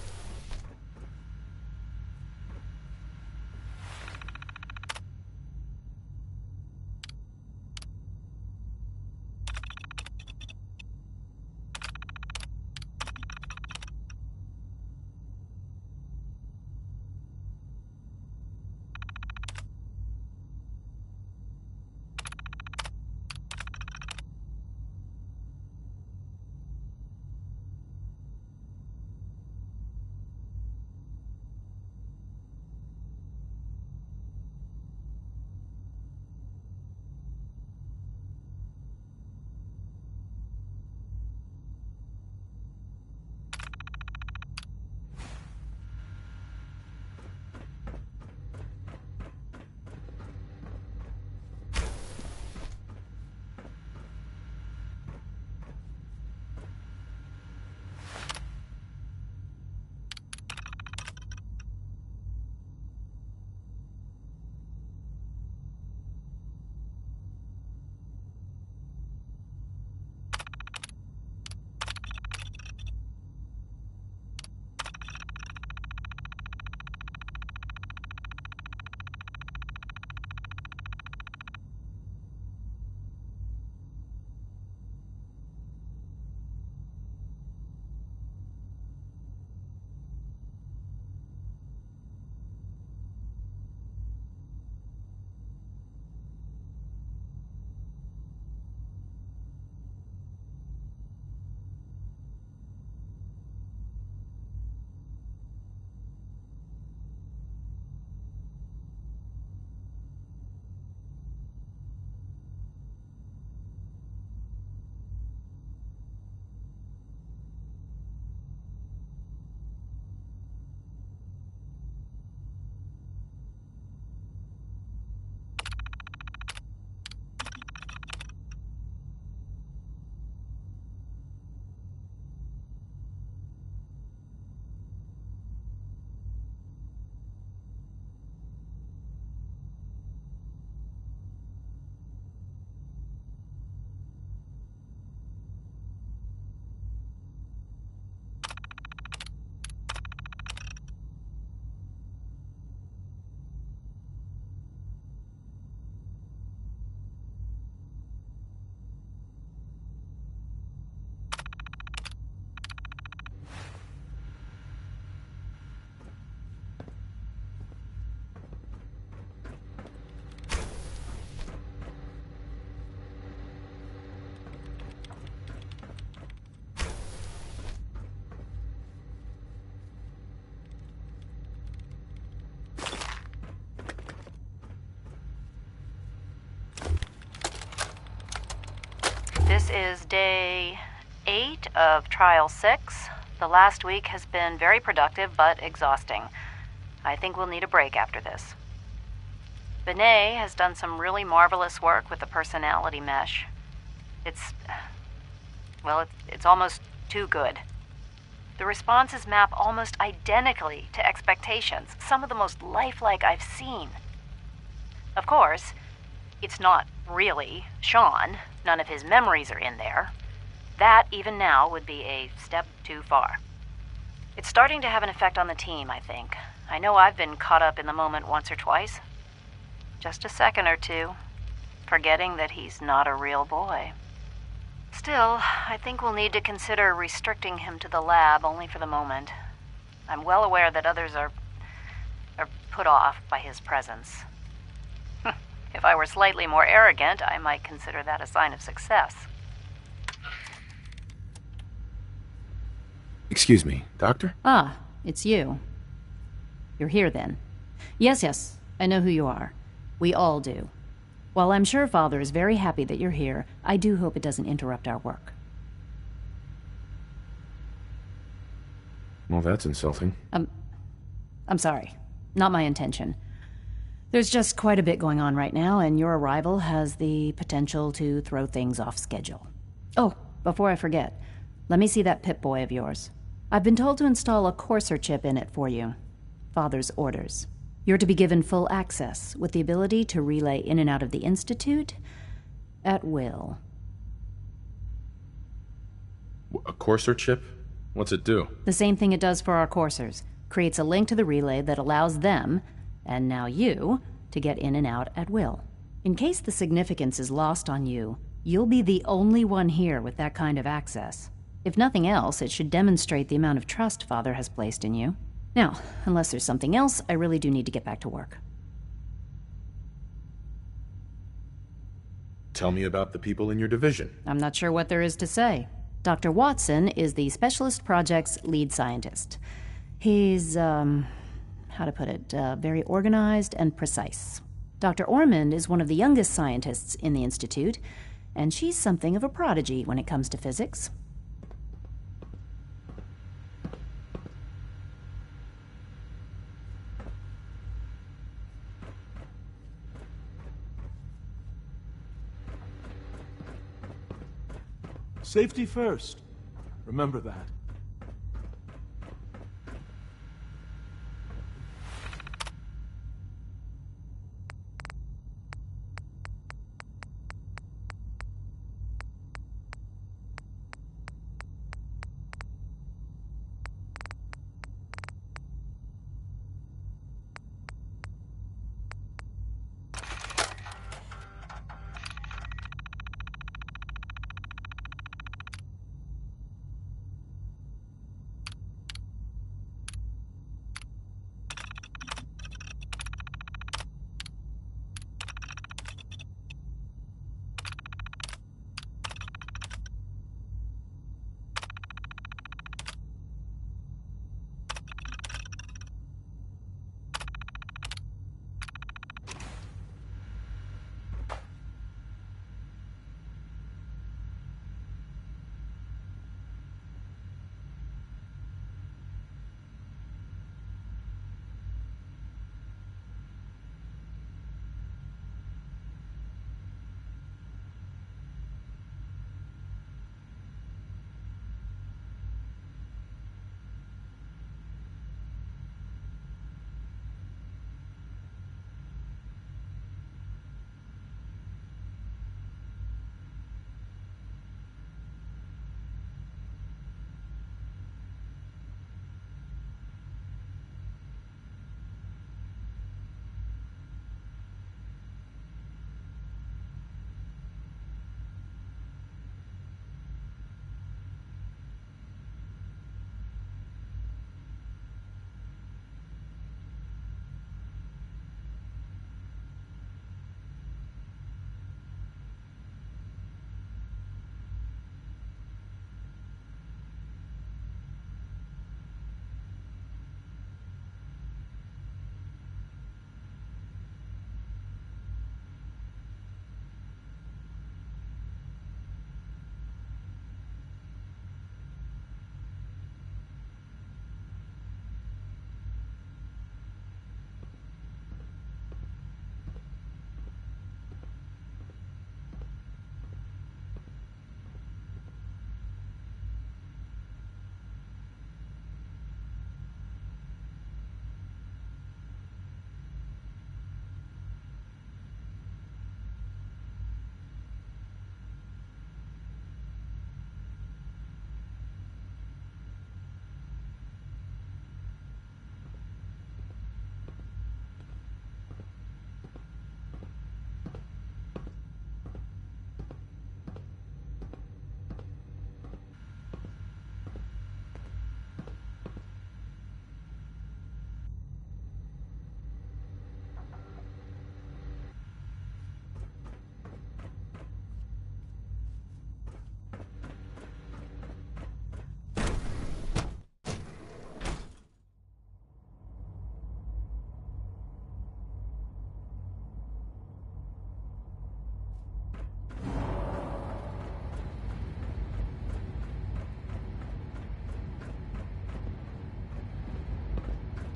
This is day 8 of Trial 6. The last week has been very productive but exhausting. I think we'll need a break after this. Benet has done some really marvelous work with the personality mesh. It's almost too good. The responses map almost identically to expectations, some of the most lifelike I've seen. Of course, it's not really Sean. None of his memories are in there. That, even now, would be a step too far. It's starting to have an effect on the team, I think. I know I've been caught up in the moment once or twice. Just a second or two, forgetting that he's not a real boy. Still, I think we'll need to consider restricting him to the lab only for the moment. I'm well aware that others are put off by his presence. If I were slightly more arrogant, I might consider that a sign of success. Excuse me, Doctor? Ah, it's you. You're here then. Yes, I know who you are. We all do. While I'm sure Father is very happy that you're here, I do hope it doesn't interrupt our work. Well, that's insulting. I'm sorry. Not my intention. There's just quite a bit going on right now, and your arrival has the potential to throw things off schedule. Oh, before I forget, let me see that Pip-Boy of yours. I've been told to install a Courser chip in it for you. Father's orders. You're to be given full access, with the ability to relay in and out of the Institute at will. A Courser chip? What's it do? The same thing it does for our coursers. Creates a link to the relay that allows them, and now you, to get in and out at will. In case the significance is lost on you, you'll be the only one here with that kind of access. If nothing else, it should demonstrate the amount of trust Father has placed in you. Now, unless there's something else, I really do need to get back to work. Tell me about the people in your division. I'm not sure what there is to say. Dr. Watson is the Specialist Project's lead scientist. He's, how to put it, very organized and precise. Dr. Ormond is one of the youngest scientists in the Institute, and she's something of a prodigy when it comes to physics. Safety first. Remember that.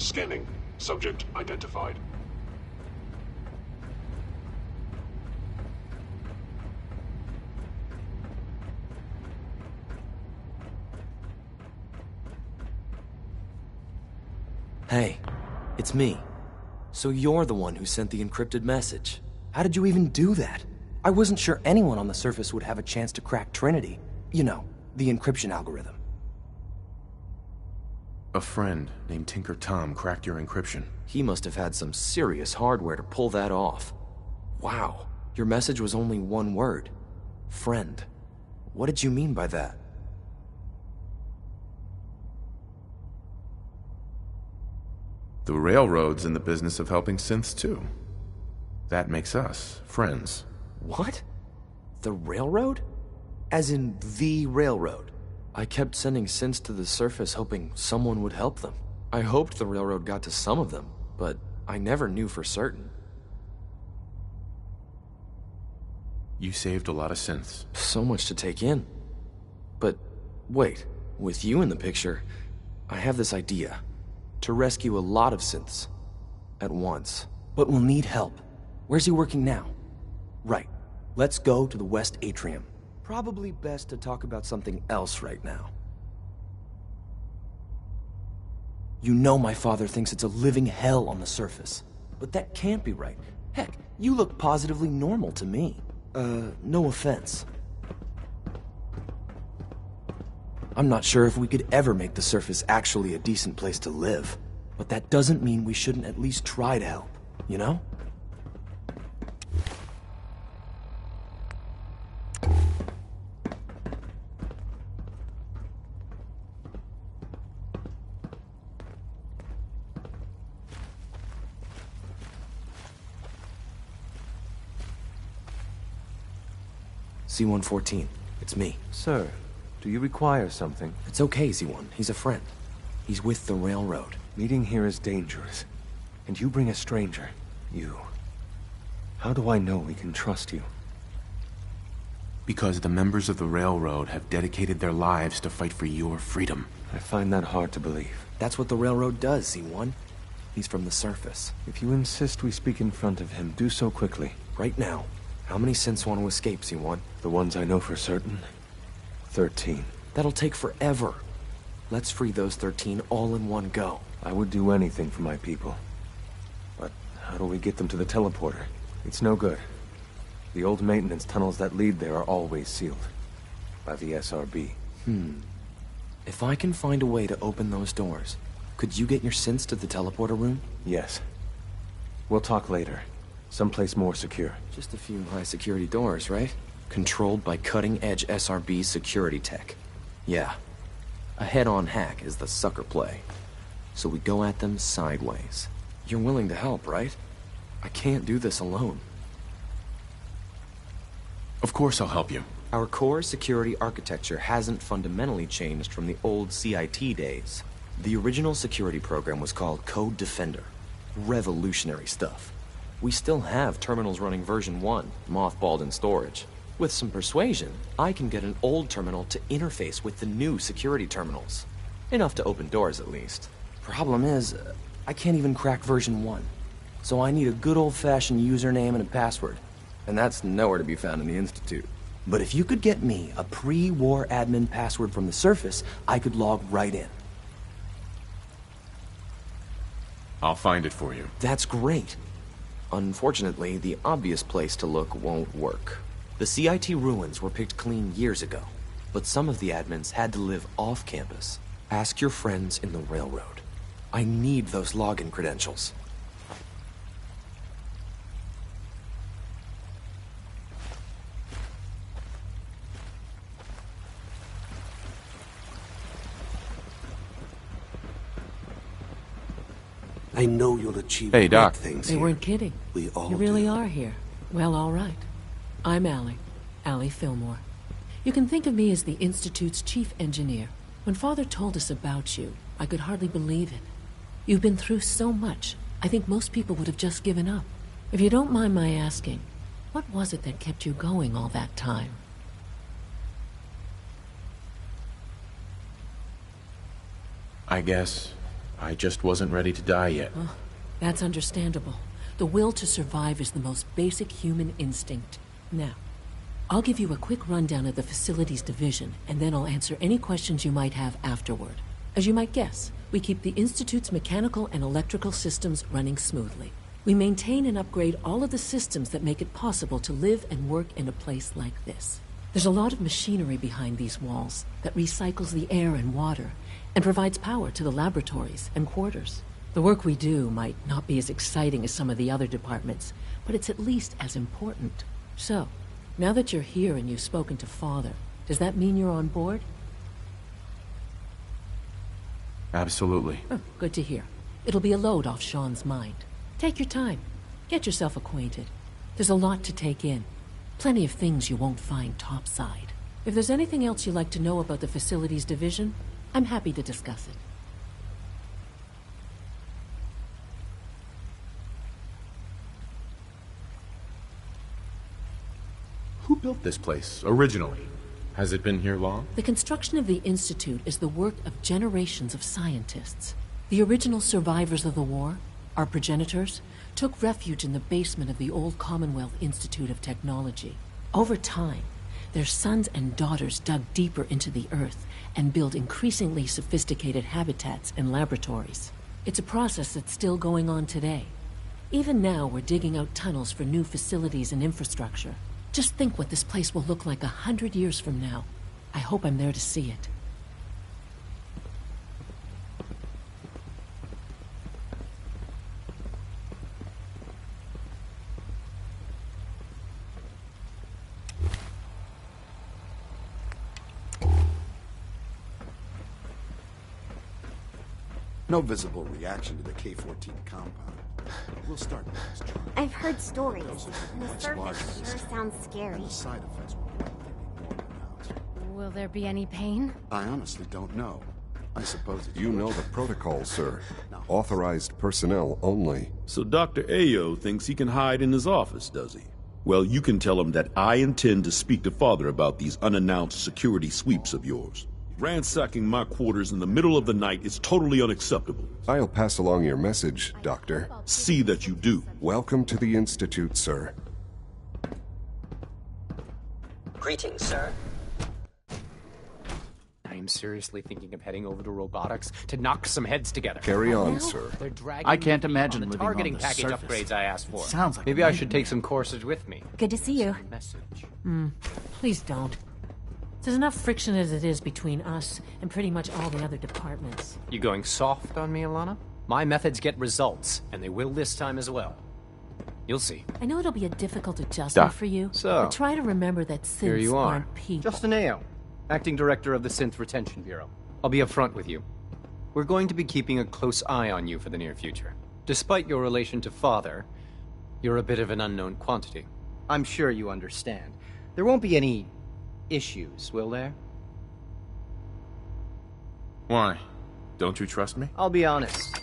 Scanning. Subject identified. Hey, it's me. So you're the one who sent the encrypted message. How did you even do that? I wasn't sure anyone on the surface would have a chance to crack Trinity. You know, the encryption algorithm. A friend named Tinker Tom cracked your encryption. He must have had some serious hardware to pull that off. Wow, your message was only one word. Friend. What did you mean by that? The Railroad's in the business of helping synths too. That makes us friends. What? The Railroad? As in the Railroad? I kept sending synths to the surface hoping someone would help them. I hoped the Railroad got to some of them, but I never knew for certain. You saved a lot of synths. So much to take in. But wait, with you in the picture, I have this idea. To rescue a lot of synths. At once. But we'll need help. Where's he working now? Right. Let's go to the West Atrium. Probably best to talk about something else right now. You know my father thinks it's a living hell on the surface. But that can't be right. Heck, you look positively normal to me. No offense. I'm not sure if we could ever make the surface actually a decent place to live. But that doesn't mean we shouldn't at least try to help, you know? C-114, it's me. Sir, do you require something? It's okay, Z1. He's a friend. He's with the Railroad. Meeting here is dangerous. And you bring a stranger. You. How do I know we can trust you? Because the members of the Railroad have dedicated their lives to fight for your freedom. I find that hard to believe. That's what the Railroad does, Z1. He's from the surface. If you insist we speak in front of him, do so quickly. Right now. How many synths want to escape, Z1? The ones I know for certain. 13. That'll take forever. Let's free those 13 all in one go. I would do anything for my people. But how do we get them to the teleporter? It's no good. The old maintenance tunnels that lead there are always sealed. By the SRB. If I can find a way to open those doors, could you get your synths to the teleporter room? Yes. We'll talk later. Someplace more secure. Just a few high-security doors, right? Controlled by cutting-edge SRB security tech. Yeah. A head-on hack is the sucker play. So we go at them sideways. You're willing to help, right? I can't do this alone. Of course I'll help you. Our core security architecture hasn't fundamentally changed from the old CIT days. The original security program was called Code Defender. Revolutionary stuff. We still have terminals running version 1, mothballed in storage. With some persuasion, I can get an old terminal to interface with the new security terminals. Enough to open doors, at least. Problem is, I can't even crack version 1. So I need a good old-fashioned username and a password. And that's nowhere to be found in the Institute. But if you could get me a pre-war admin password from the surface, I could log right in. I'll find it for you. That's great. Unfortunately, the obvious place to look won't work. The CIT ruins were picked clean years ago, but some of the admins had to live off campus. Ask your friends in the Railroad. I need those login credentials. I know you'll achieve Hey, Doc. great things They here. weren't kidding. We all You really do. are here. Well, all right. I'm Allie Fillmore. You can think of me as the Institute's chief engineer. When Father told us about you, I could hardly believe it. You've been through so much, I think most people would have just given up. If you don't mind my asking, what was it that kept you going all that time? I guess I just wasn't ready to die yet. Oh, that's understandable. The will to survive is the most basic human instinct. Now, I'll give you a quick rundown of the facilities division, and then I'll answer any questions you might have afterward. As you might guess, we keep the Institute's mechanical and electrical systems running smoothly. We maintain and upgrade all of the systems that make it possible to live and work in a place like this. There's a lot of machinery behind these walls that recycles the air and water and provides power to the laboratories and quarters. The work we do might not be as exciting as some of the other departments, but it's at least as important. So, now that you're here and you've spoken to Father, does that mean you're on board? Absolutely. Oh, good to hear. It'll be a load off Sean's mind. Take your time. Get yourself acquainted. There's a lot to take in. Plenty of things you won't find topside. If there's anything else you'd like to know about the facilities division, I'm happy to discuss it. Who built this place, originally? Has it been here long? The construction of the Institute is the work of generations of scientists. The original survivors of the war, our progenitors, took refuge in the basement of the old Commonwealth Institute of Technology. Over time, their sons and daughters dug deeper into the earth and built increasingly sophisticated habitats and laboratories. It's a process that's still going on today. Even now, we're digging out tunnels for new facilities and infrastructure. Just think what this place will look like 100 years from now. I hope I'm there to see it. No visible reaction to the K-14 compound. We'll start with this charge. I've heard stories. The Much surface larger sure this time. sounds scary. And the side effects will likely be more pronounced. Will there be any pain? I honestly don't know. I suppose it's... You know the protocol, sir. Authorized personnel only. So Dr. Ayo thinks he can hide in his office, does he? Well, you can tell him that I intend to speak to Father about these unannounced security sweeps of yours. Ransacking my quarters in the middle of the night is totally unacceptable. I'll pass along your message, Doctor. See that you do. Welcome to the Institute, sir. Greetings, sir. I am seriously thinking of heading over to robotics to knock some heads together. Carry on, sir. They're dragging I can't me imagine on the living on targeting the package surface. upgrades I asked for. It sounds like Maybe a I should take some courses with me. Good to see you. Message. Please don't. There's enough friction as it is between us and pretty much all the other departments. You going soft on me, Alana? My methods get results, and they will this time as well. You'll see. I know it'll be a difficult adjustment Doc. for you, So, but try to remember that Here synths you are. aren't people. Justin Ayo, Acting Director of the Synth Retention Bureau. I'll be upfront with you. We're going to be keeping a close eye on you for the near future. Despite your relation to Father, you're a bit of an unknown quantity. I'm sure you understand. There won't be any issues, will there? Why? Don't you trust me? I'll be honest.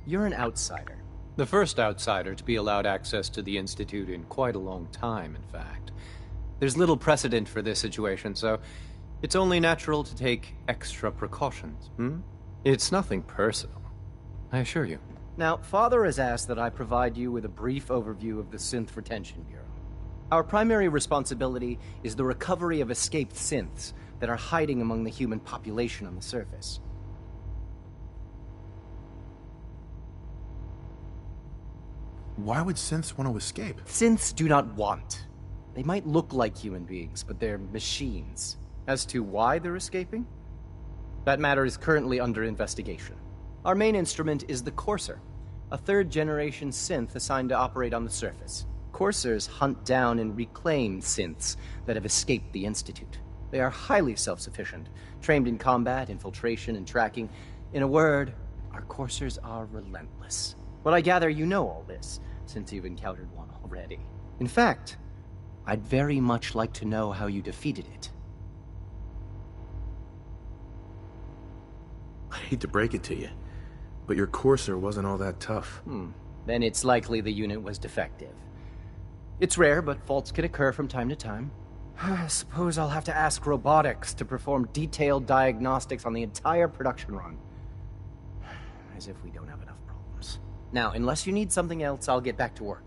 You're an outsider. The first outsider to be allowed access to the Institute in quite a long time, in fact. There's little precedent for this situation, so it's only natural to take extra precautions, It's nothing personal, I assure you. Now, Father has asked that I provide you with a brief overview of the Synth Retention Bureau. Our primary responsibility is the recovery of escaped synths that are hiding among the human population on the surface. Why would synths want to escape? Synths do not want. They might look like human beings, but they're machines. As to why they're escaping? That matter is currently under investigation. Our main instrument is the Courser, a third-generation synth assigned to operate on the surface. Coursers hunt down and reclaim synths that have escaped the Institute. They are highly self-sufficient, trained in combat, infiltration, and tracking. In a word, our Coursers are relentless. Well, I gather you know all this, since you've encountered one already. In fact, I'd very much like to know how you defeated it. I hate to break it to you, but your Courser wasn't all that tough. Then it's likely the unit was defective. It's rare, but faults can occur from time to time. I suppose I'll have to ask robotics to perform detailed diagnostics on the entire production run. As if we don't have enough problems. Now, unless you need something else, I'll get back to work.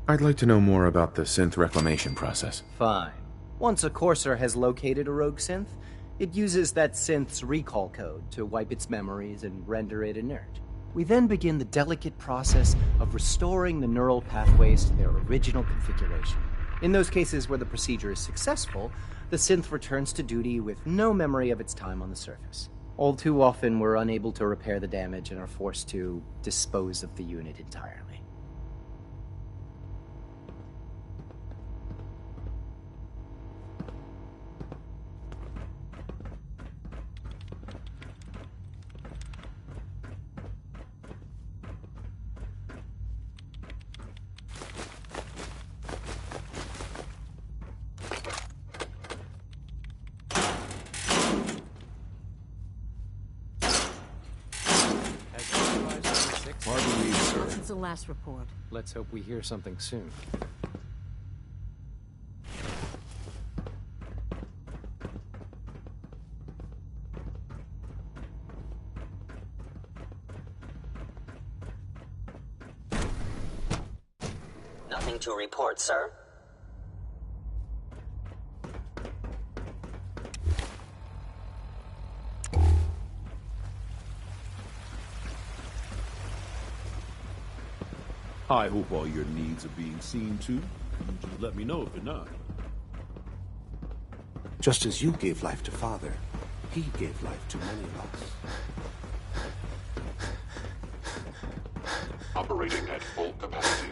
I'd like to know more about the synth reclamation process. Fine. Once a Courser has located a rogue synth, it uses that synth's recall code to wipe its memories and render it inert. We then begin the delicate process of restoring the neural pathways to their original configuration. In those cases where the procedure is successful, the synth returns to duty with no memory of its time on the surface. All too often, we're unable to repair the damage and are forced to dispose of the unit entirely. Since the last report. Let's hope we hear something soon. Nothing to report, sir. I hope all your needs are being seen to. You just let me know if they're not. Just as you gave life to Father, he gave life to many of us. Operating at full capacity.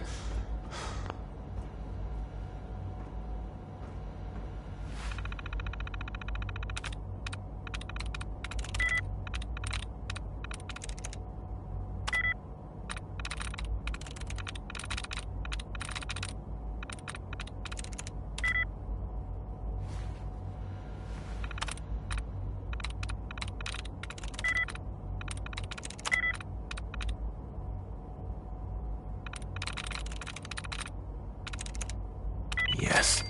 Yes.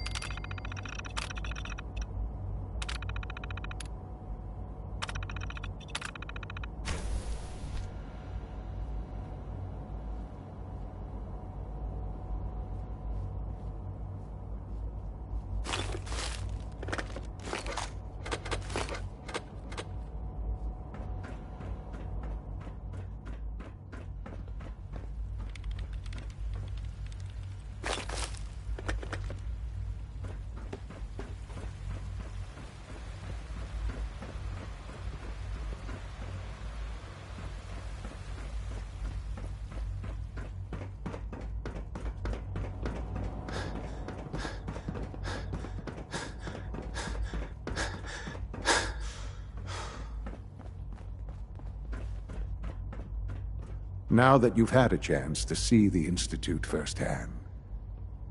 Now that you've had a chance to see the Institute firsthand,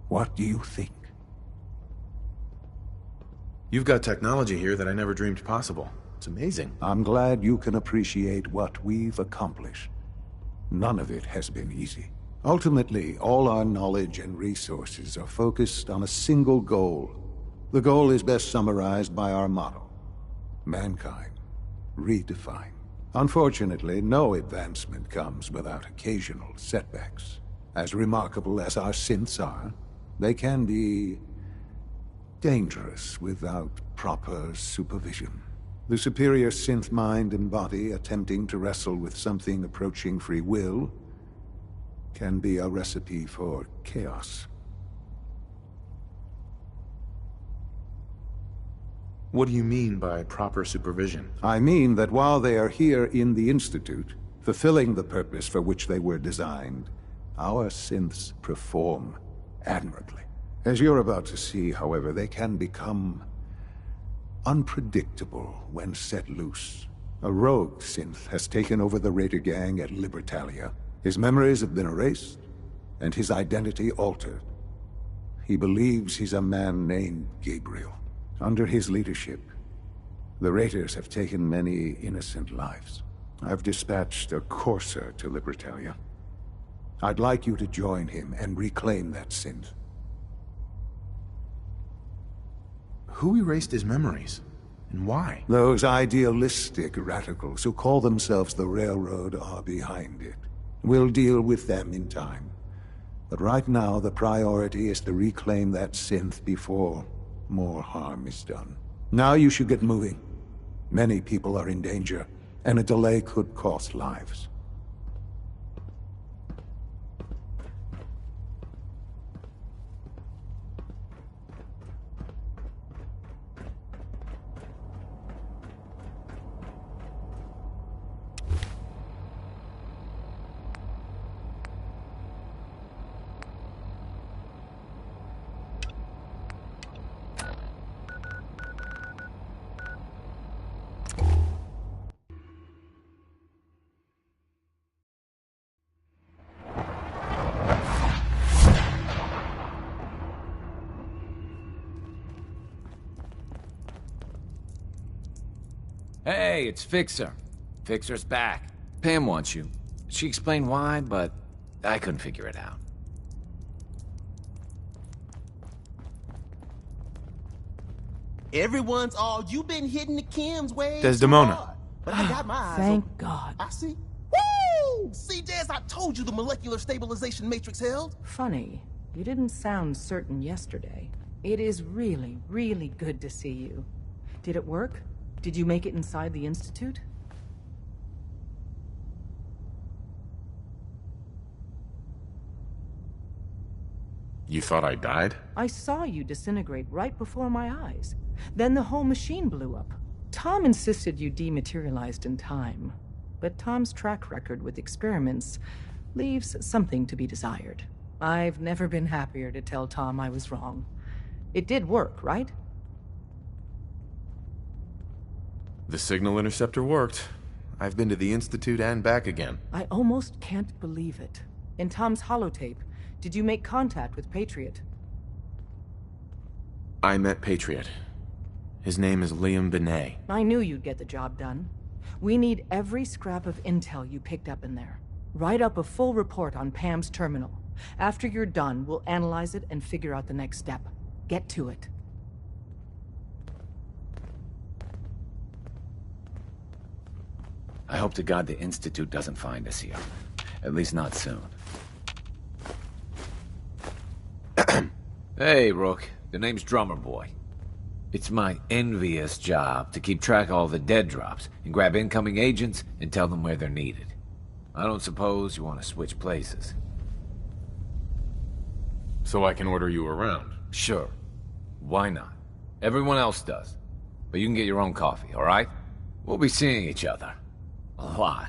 what do you think? You've got technology here that I never dreamed possible. It's amazing. I'm glad you can appreciate what we've accomplished. None of it has been easy. Ultimately, all our knowledge and resources are focused on a single goal. The goal is best summarized by our motto: mankind redefined. Unfortunately, no advancement comes without occasional setbacks. As remarkable as our synths are, they can be dangerous without proper supervision. The superior synth mind and body attempting to wrestle with something approaching free will can be a recipe for chaos. What do you mean by proper supervision? I mean that while they are here in the Institute, fulfilling the purpose for which they were designed, our synths perform admirably. As you're about to see, however, they can become unpredictable when set loose. A rogue synth has taken over the Raider gang at Libertalia. His memories have been erased, and his identity altered. He believes he's a man named Gabriel. Under his leadership, the Raiders have taken many innocent lives. I've dispatched a Courser to Libertalia. I'd like you to join him and reclaim that synth. Who erased his memories? And why? Those idealistic radicals who call themselves the Railroad are behind it. We'll deal with them in time. But right now, the priority is to reclaim that synth before more harm is done. Now you should get moving. Many people are in danger, and a delay could cost lives. Hey, it's Fixer. Fixer's back. Pam wants you. She explained why, but I couldn't figure it out. Everyone's all, you've been hitting the chems way Desdemona. too hard. But I got my eyes Thank open. God. I see. Woo! See, Jazz, I told you the molecular stabilization matrix held. Funny. You didn't sound certain yesterday. It is really, really good to see you. Did it work? Did you make it inside the Institute? You thought I died? I saw you disintegrate right before my eyes. Then the whole machine blew up. Tom insisted you dematerialized in time. But Tom's track record with experiments leaves something to be desired. I've never been happier to tell Tom I was wrong. It did work, right? The signal interceptor worked. I've been to the Institute and back again. I almost can't believe it. In Tom's holotape, did you make contact with Patriot? I met Patriot. His name is Liam Benet. I knew you'd get the job done. We need every scrap of intel you picked up in there. Write up a full report on Pam's terminal. After you're done, we'll analyze it and figure out the next step. Get to it. I hope to God the Institute doesn't find us here. At least not soon. Hey, Rook. The name's Drummer Boy. It's my envious job to keep track of all the dead drops and grab incoming agents and tell them where they're needed. I don't suppose you want to switch places. So I can order you around? Sure. Why not? Everyone else does. But you can get your own coffee, all right? We'll be seeing each other. A lot.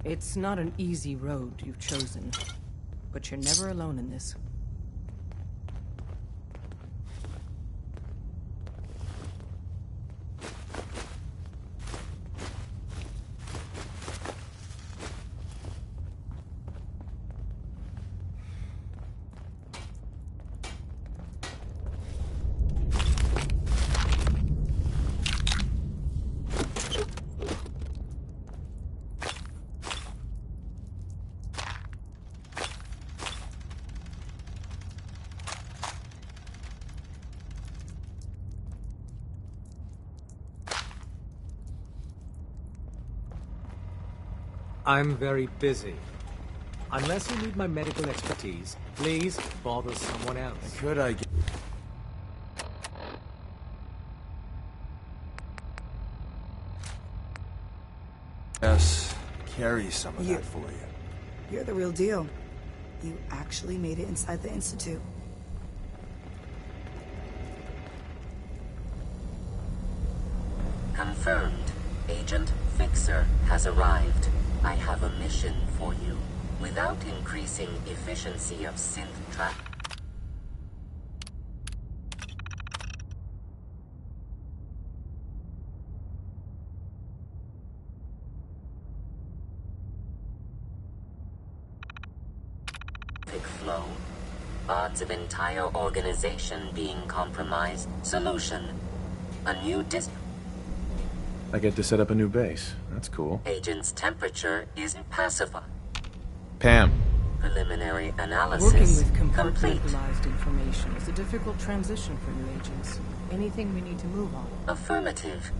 It's not an easy road you've chosen, but you're never alone in this. I'm very busy. Unless you need my medical expertise, please bother someone else. Could I get... Yes, carry some of that for you. You're the real deal. You actually made it inside the Institute. Confirmed. Agent Fixer has arrived. I have a mission for you. Without increasing efficiency of synth track... flow. Odds of entire organization being compromised. Solution. A new I get to set up a new base. That's cool. Agent's temperature is pacified. Pam, Preliminary Working analysis with complete. compartmentalized information is a difficult transition for new agents. Anything we need to move on? Affirmative.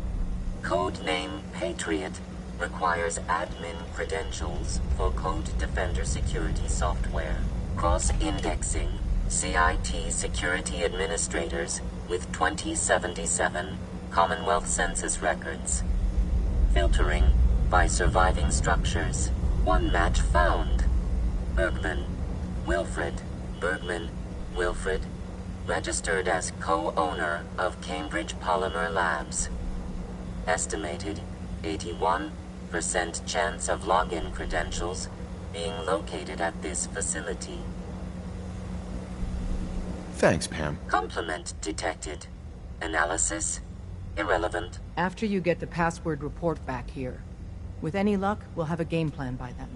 Codename Patriot requires admin credentials for Code Defender security software. Cross-indexing CIT security administrators with 2077 Commonwealth Census records. Filtering by surviving structures. One match found. Bergman. Wilfred. Bergman. Wilfred. Registered as co-owner of Cambridge Polymer Labs. Estimated 81% chance of login credentials being located at this facility. Thanks, Pam. Complement detected. Analysis irrelevant. After you get the password report back here. With any luck, we'll have a game plan by then.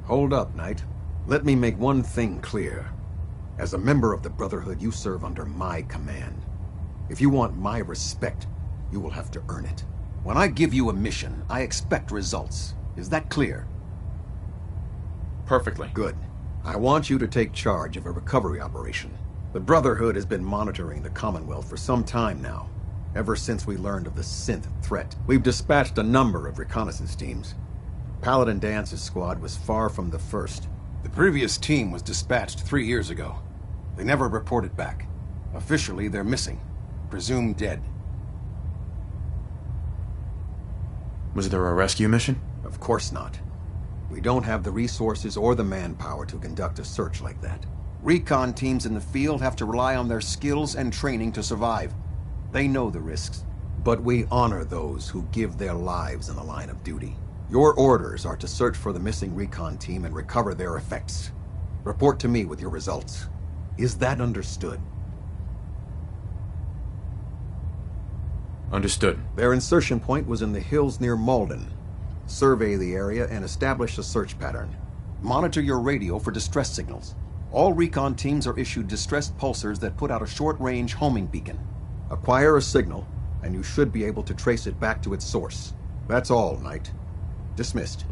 Hold up, Knight. Let me make one thing clear. As a member of the Brotherhood, you serve under my command. If you want my respect, you will have to earn it. When I give you a mission, I expect results. Is that clear? Perfectly. Good. I want you to take charge of a recovery operation. The Brotherhood has been monitoring the Commonwealth for some time now. Ever since we learned of the synth threat, we've dispatched a number of reconnaissance teams. Paladin Dance's squad was far from the first. The previous team was dispatched 3 years ago. They never reported back. Officially, they're missing. Presumed dead. Was there a rescue mission? Of course not. We don't have the resources or the manpower to conduct a search like that. Recon teams in the field have to rely on their skills and training to survive. They know the risks. But we honor those who give their lives in the line of duty. Your orders are to search for the missing recon team and recover their effects. Report to me with your results. Is that understood? Understood. Their insertion point was in the hills near Malden. Survey the area and establish a search pattern. Monitor your radio for distress signals. All recon teams are issued distress pulsars that put out a short-range homing beacon. Acquire a signal, and you should be able to trace it back to its source. That's all, Knight. Dismissed.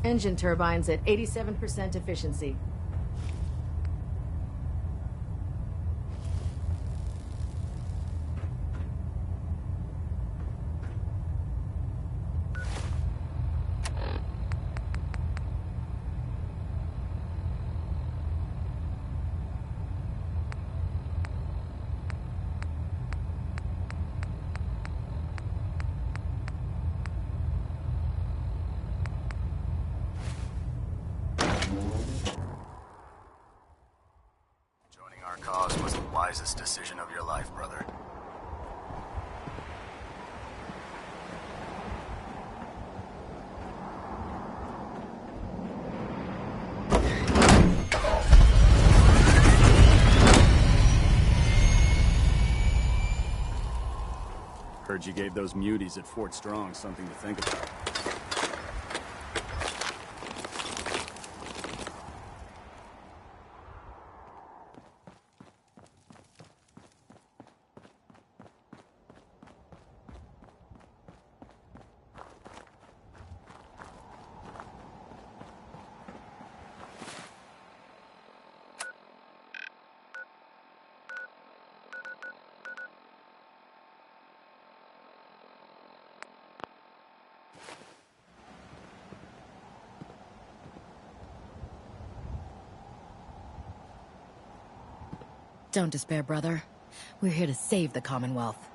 Engine turbines at 87% efficiency. Cause was the wisest decision of your life, brother. Heard you gave those muties at Fort Strong something to think about. Don't despair, brother. We're here to save the Commonwealth.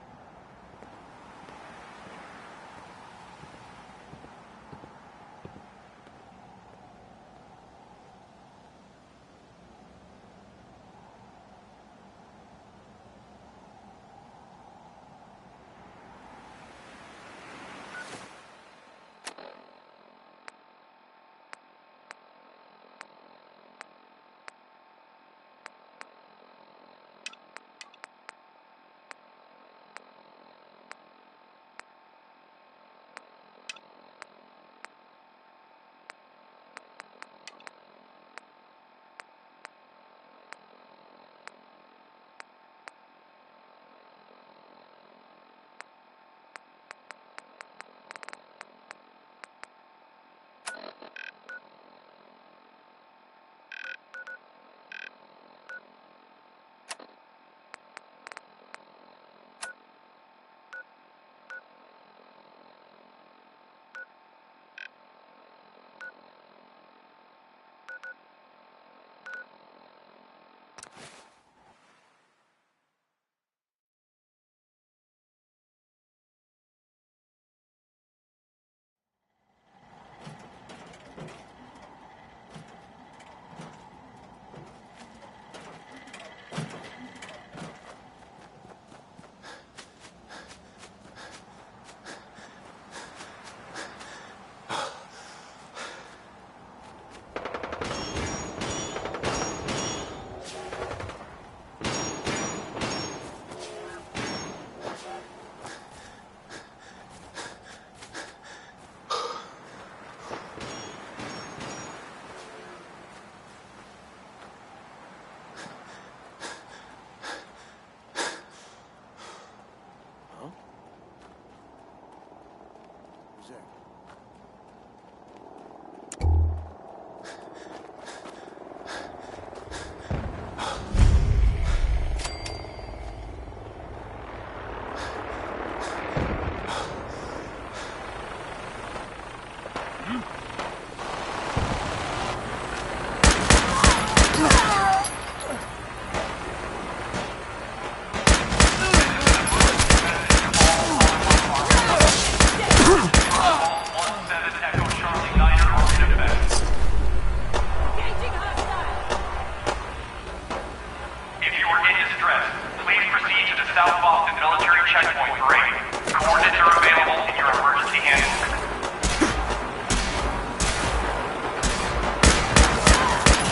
South Boston military checkpoint for aid. Coordinates are available in your emergency handbook.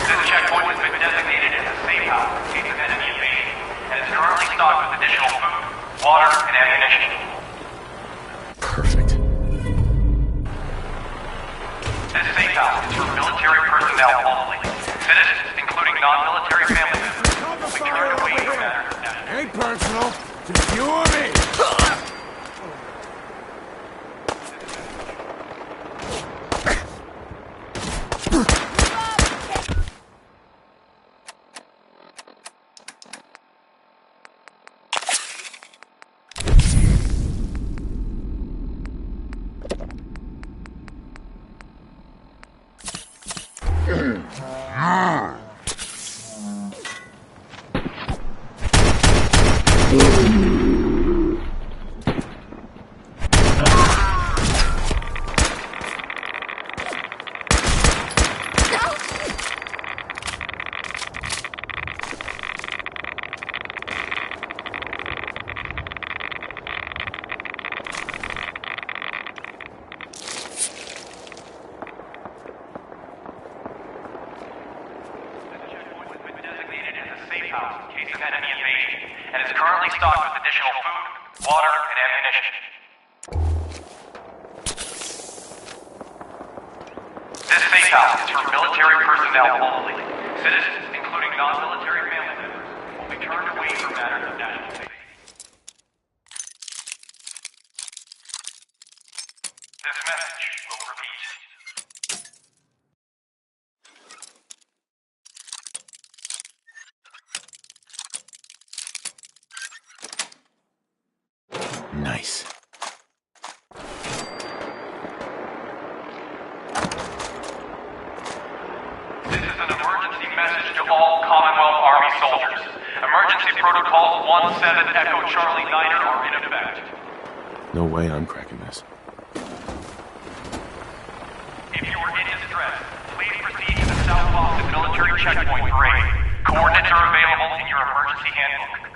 This checkpoint has been designated as a safe house in case of enemy invasion, and is currently stocked with additional food, water, and ammunition. Perfect. This safe house is for military personnel only. Citizens, including non-military family members, will be turned away from matters of national. Ain't personal, just you or me. And is currently stocked with additional food, water, and ammunition. This safe house is for military personnel only. Citizens, including non-military family members, will be turned away from matters of national safety. This message will repeat. Nice. This is an emergency message to all Commonwealth Army soldiers. Emergency protocols 17 Echo Charlie Niner are in effect. No way I'm cracking this. If you are in distress, please proceed to the South Boston Military Checkpoint Parade. Coordinates are available in your emergency handbook.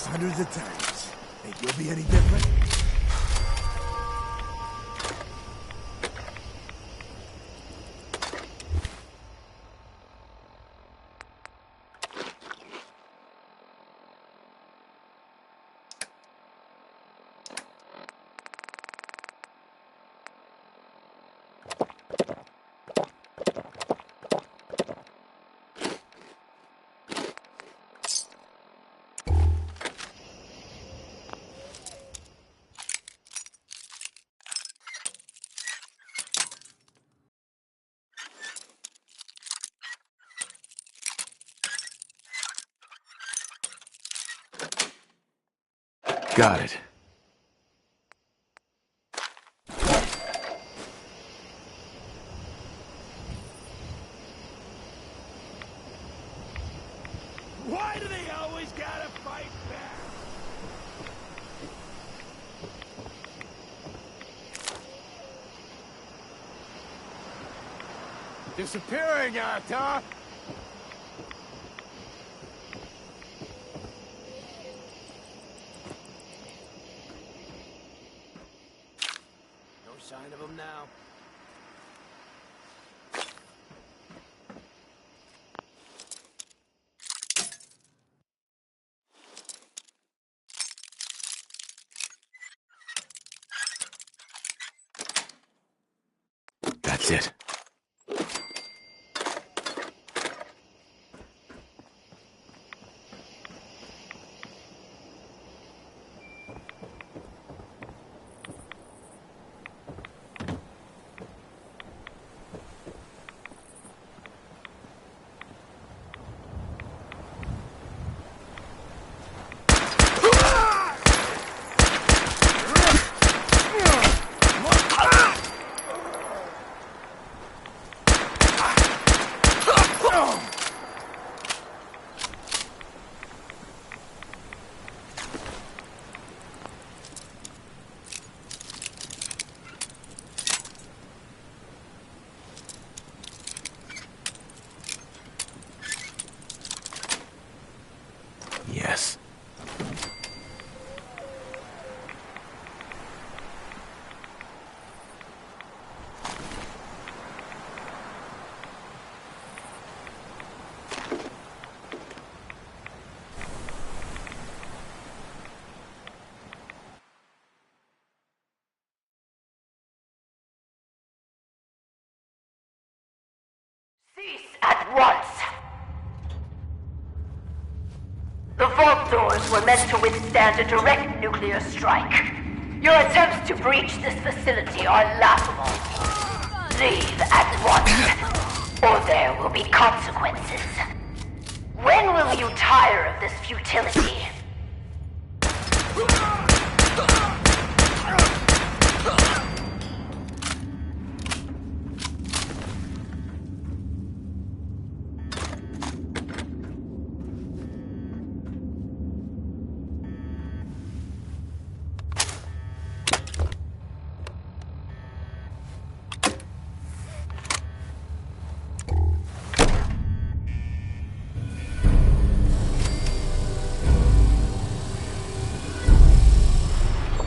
this hundreds of times. Think you'll be any different? Got it. Why do they always gotta fight back? Disappearing act, huh? No sign of him now. That's it. Yes. Cease at once! The vault doors were meant to withstand a direct nuclear strike. Your attempts to breach this facility are laughable. Leave at once, or there will be consequences. When will you tire of this futility?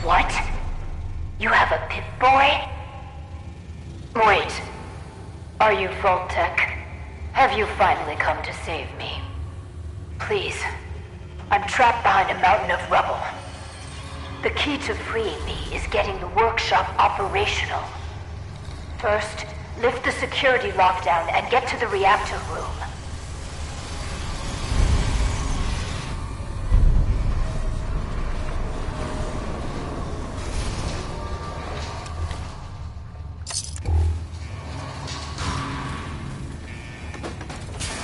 What? You have a Pip-Boy? Wait. Are you Vault-Tec? Have you finally come to save me? Please. I'm trapped behind a mountain of rubble. The key to freeing me is getting the workshop operational. First, lift the security lockdown and get to the reactor room.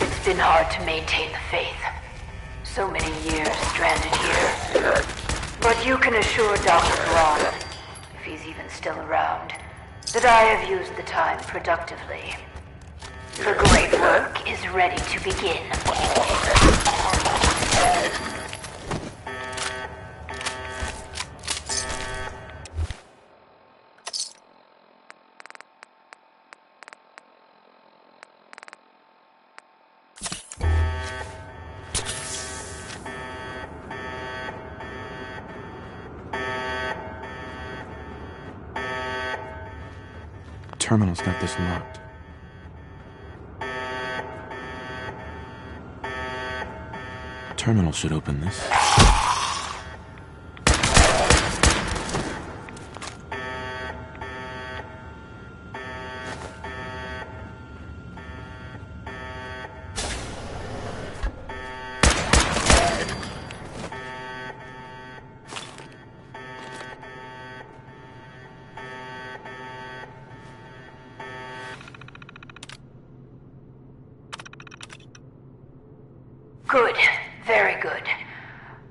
It's been hard to maintain the faith. So many years stranded here. But you can assure Dr. Braun, if he's even still around, that I have used the time productively. The great work is ready to begin. terminal's got this locked. Terminal should open this. Good. Very good.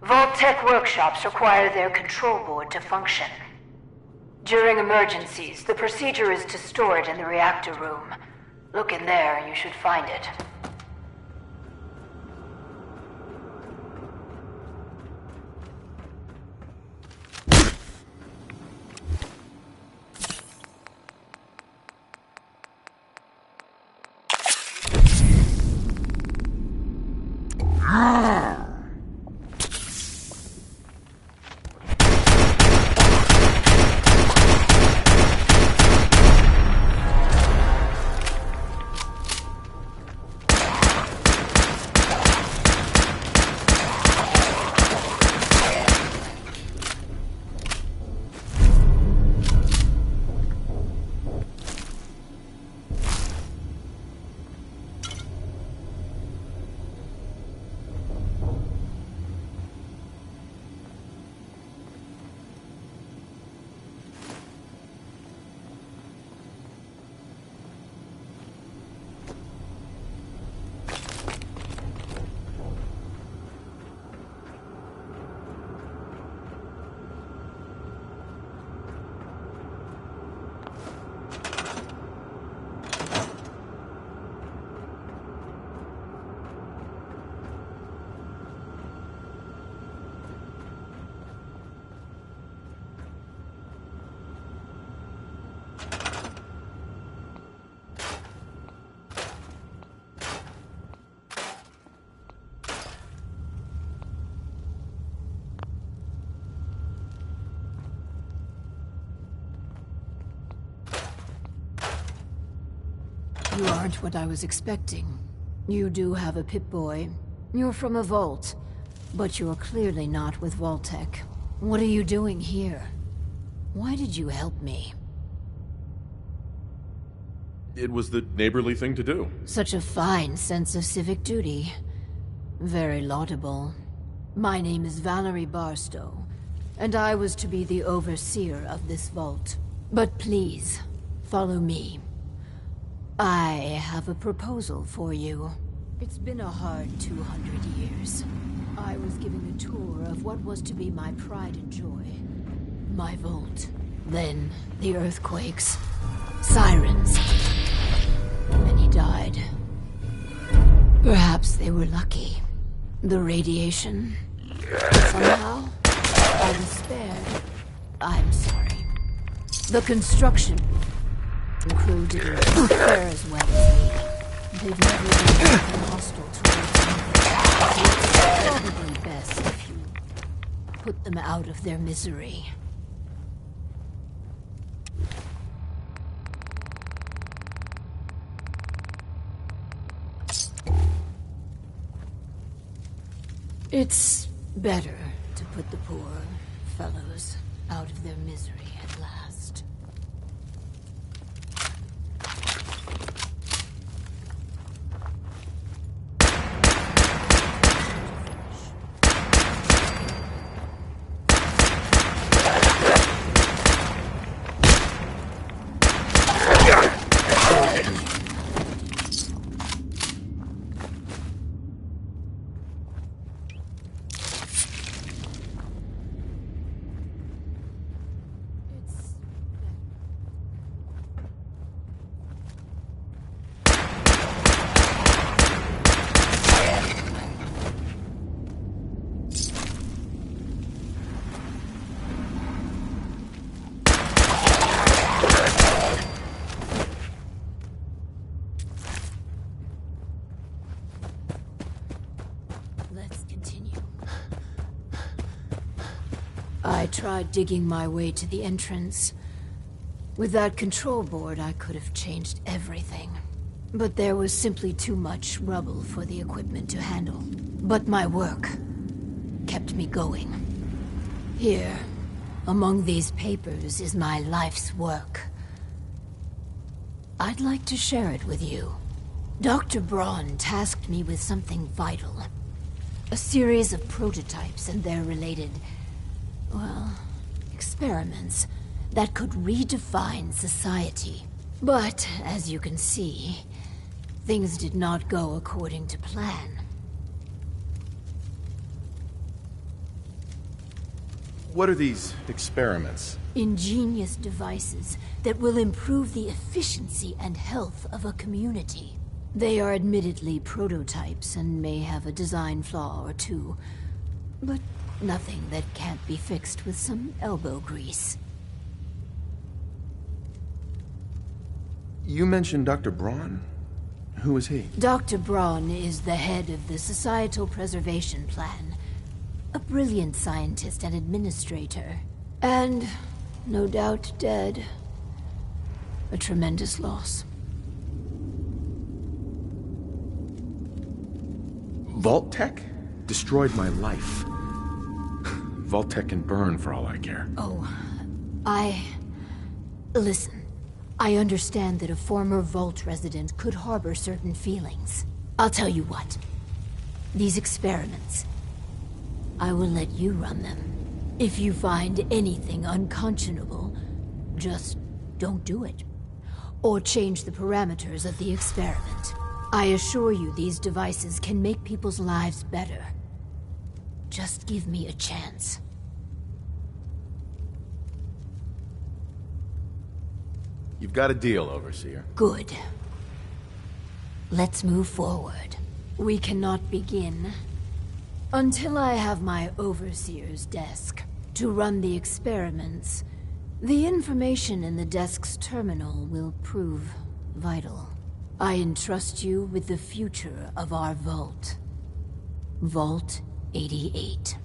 Vault-Tec workshops require their control board to function. During emergencies, the procedure is to store it in the reactor room. Look in there and you should find it. You aren't what I was expecting. You do have a Pip-Boy. You're from a vault. But you're clearly not with Vault-Tec. What are you doing here? Why did you help me? It was the neighborly thing to do. Such a fine sense of civic duty. Very laudable. My name is Valerie Barstow, and I was to be the overseer of this vault. But please, follow me. I have a proposal for you. It's been a hard 200 years. I was giving a tour of what was to be my pride and joy. My vault. Then, the earthquakes. Sirens. Many died. Perhaps they were lucky. The radiation. Somehow, I despaired. I'm sorry. The construction crew didn't care as well as me. They've never been hostile towards me. It's probably best if you put them out of their misery. It's better to put the poor fellows out of their misery at last. I tried digging my way to the entrance, With that control board, I could have changed everything. But there was simply too much rubble for the equipment to handle. But my work kept me going. Here, among these papers, is my life's work. I'd like to share it with you. Dr. Braun tasked me with something vital. A series of prototypes and their related, well, experiments that could redefine society. But, as you can see, things did not go according to plan. What are these experiments? Ingenious devices that will improve the efficiency and health of a community. They are admittedly prototypes and may have a design flaw or two, but nothing that can't be fixed with some elbow grease. You mentioned Dr. Braun? Who is he? Dr. Braun is the head of the Societal Preservation Plan. A brilliant scientist and administrator. And, no doubt, dead. A tremendous loss. Vault-Tec? Destroyed my life. Vault-Tec can burn for all I care. Oh, Listen. I understand that a former Vault resident could harbor certain feelings. I'll tell you what. These experiments, I will let you run them. If you find anything unconscionable, just don't do it. Or change the parameters of the experiment. I assure you these devices can make people's lives better. Just give me a chance. You've got a deal, Overseer. Good. Let's move forward. We cannot begin until I have my Overseer's desk to run the experiments. The information in the desk's terminal will prove vital. I entrust you with the future of our vault. Vault 88.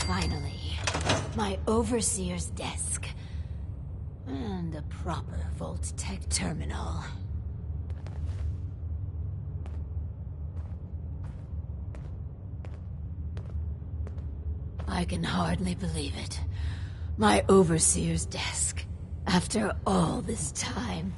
Finally, my overseer's desk. And a proper Vault-Tec terminal. I can hardly believe it. My overseer's desk. After all this time.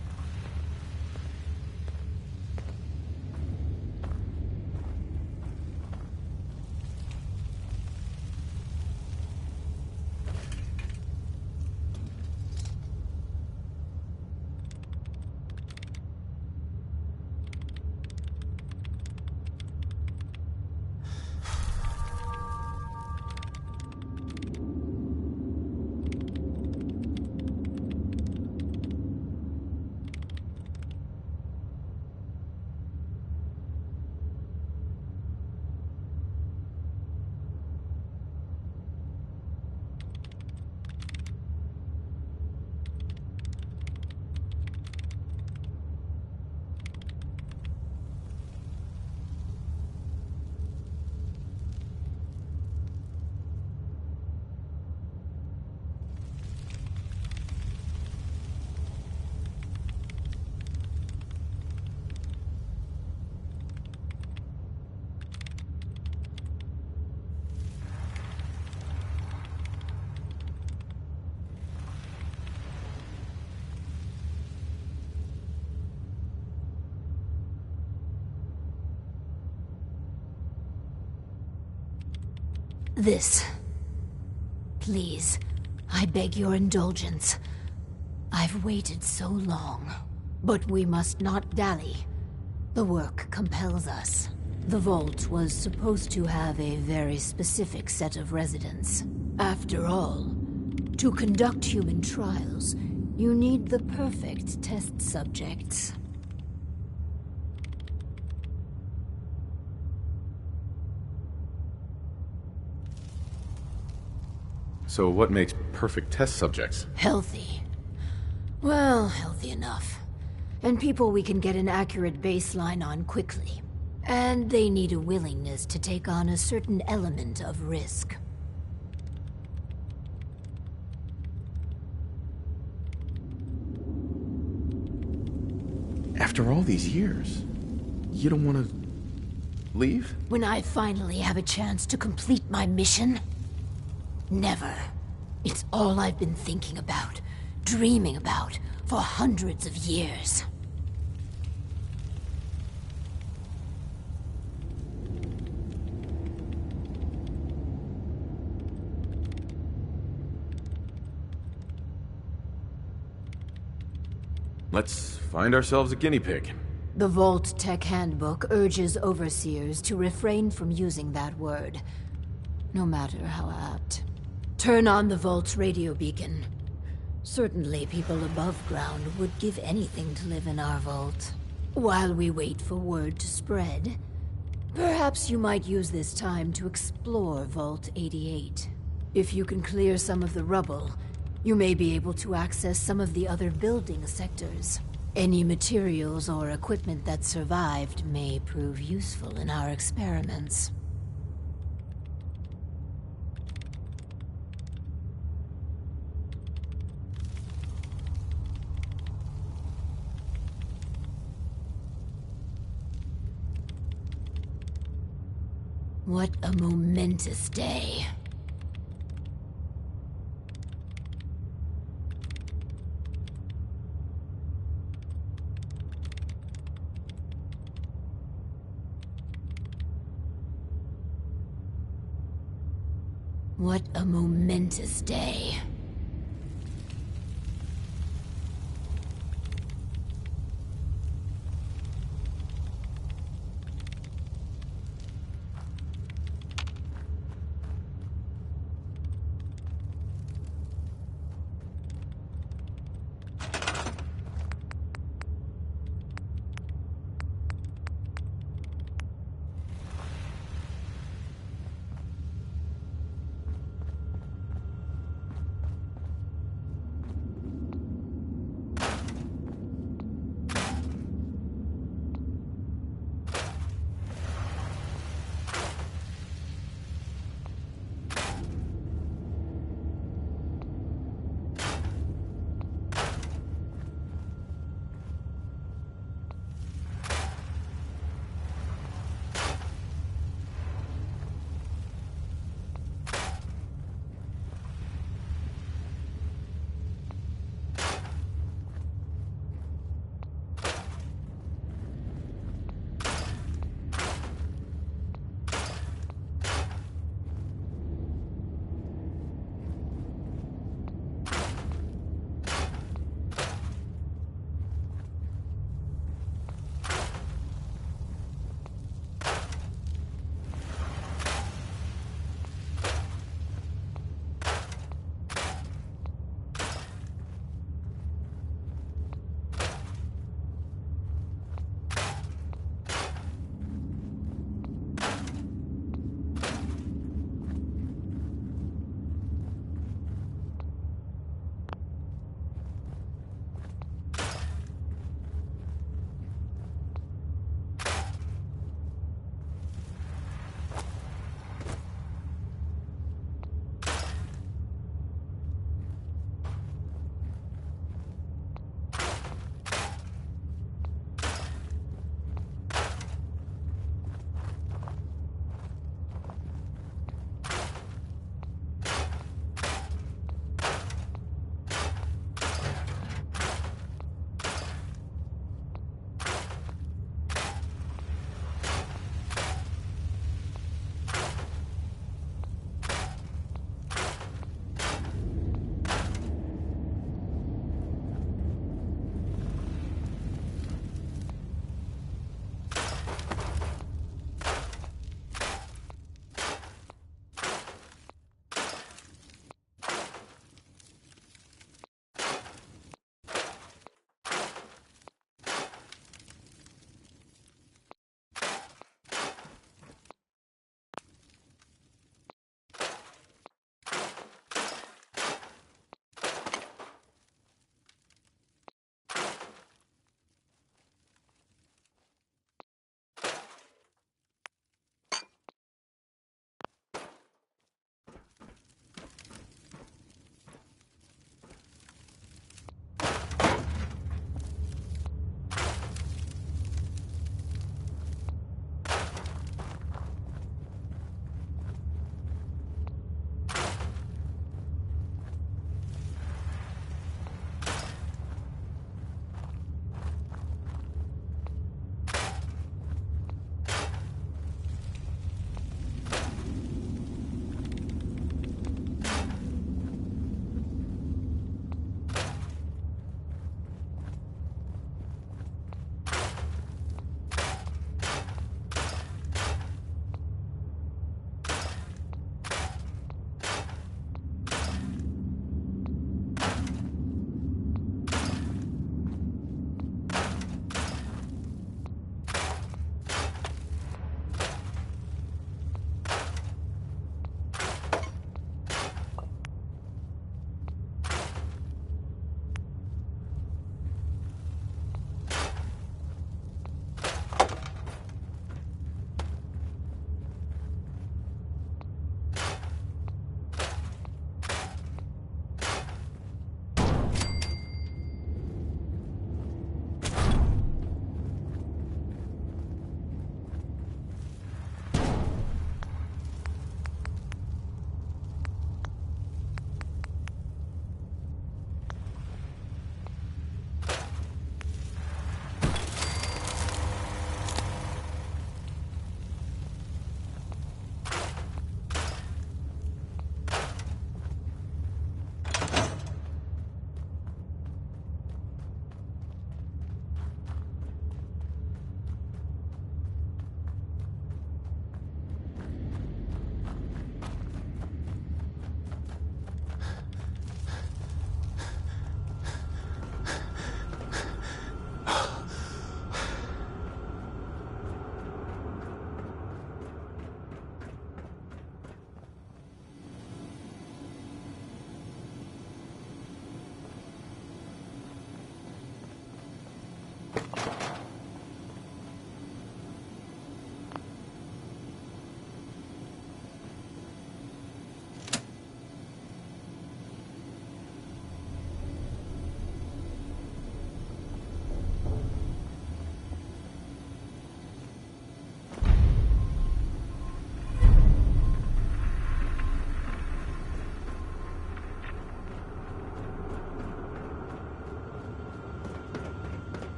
This. Please, I beg your indulgence. I've waited so long. But we must not dally. The work compels us. The vault was supposed to have a very specific set of residents. After all, to conduct human trials, you need the perfect test subjects. So what makes perfect test subjects? Healthy. Well, healthy enough. And people we can get an accurate baseline on quickly. And they need a willingness to take on a certain element of risk. After all these years, you don't want to leave? When I finally have a chance to complete my mission? Never. It's all I've been thinking about, dreaming about, for hundreds of years. Let's find ourselves a guinea pig. The Vault-Tec Handbook urges overseers to refrain from using that word, no matter how apt. Turn on the Vault's radio beacon. Certainly people above ground would give anything to live in our vault. While we wait for word to spread, perhaps you might use this time to explore Vault 88. If you can clear some of the rubble, you may be able to access some of the other building sectors. Any materials or equipment that survived may prove useful in our experiments. What a momentous day. What a momentous day.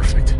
Perfect.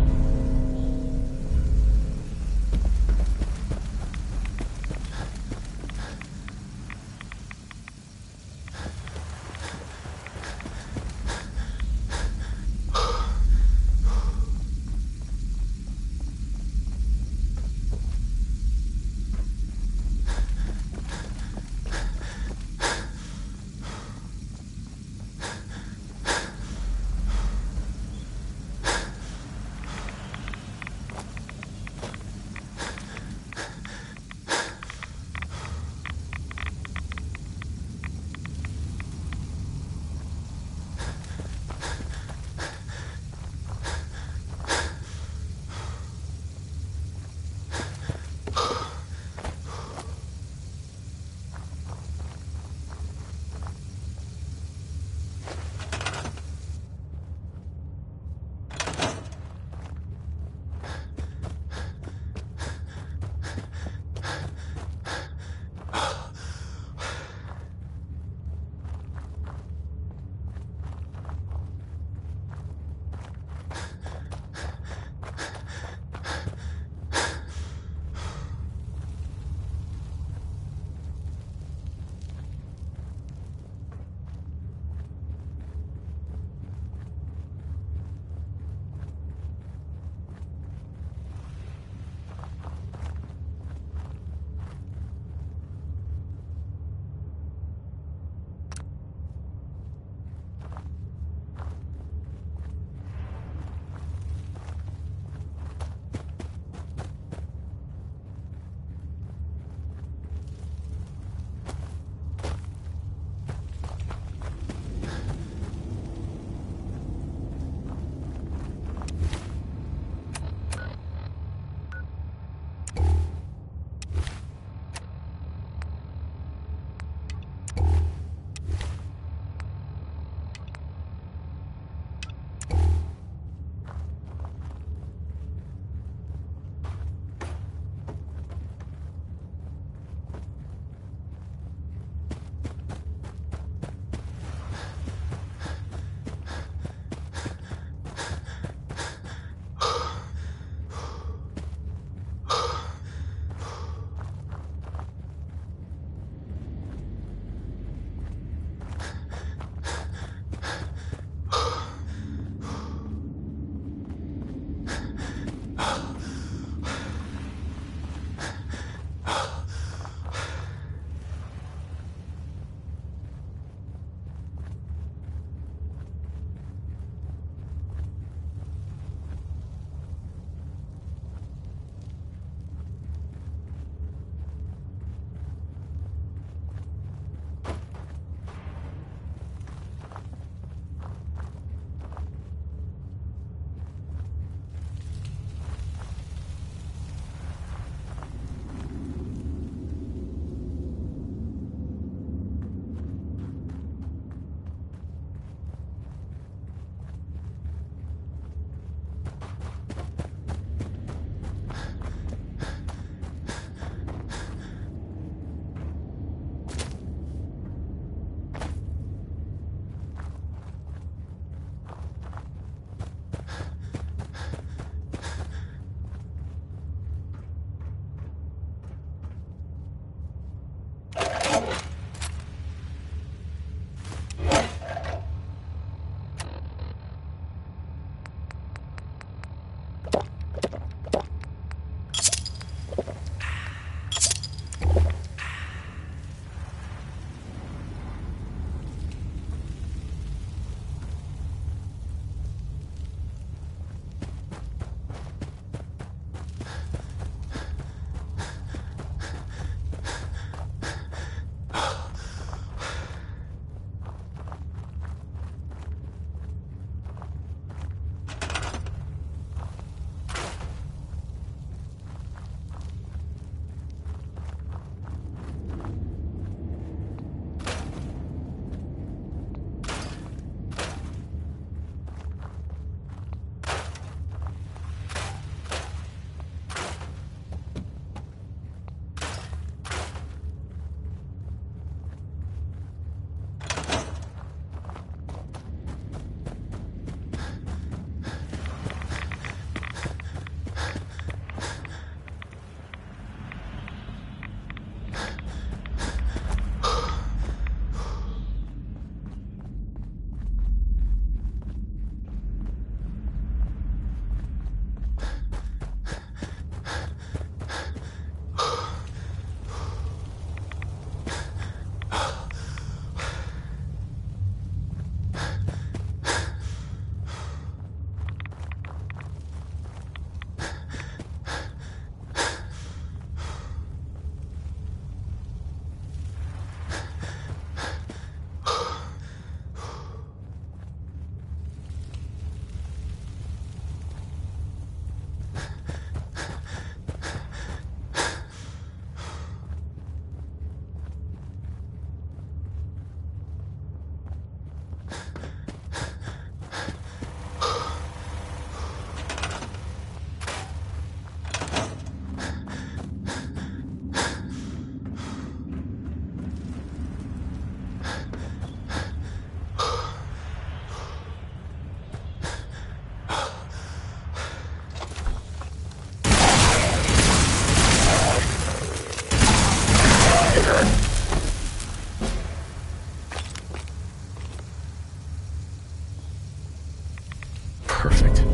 Perfect.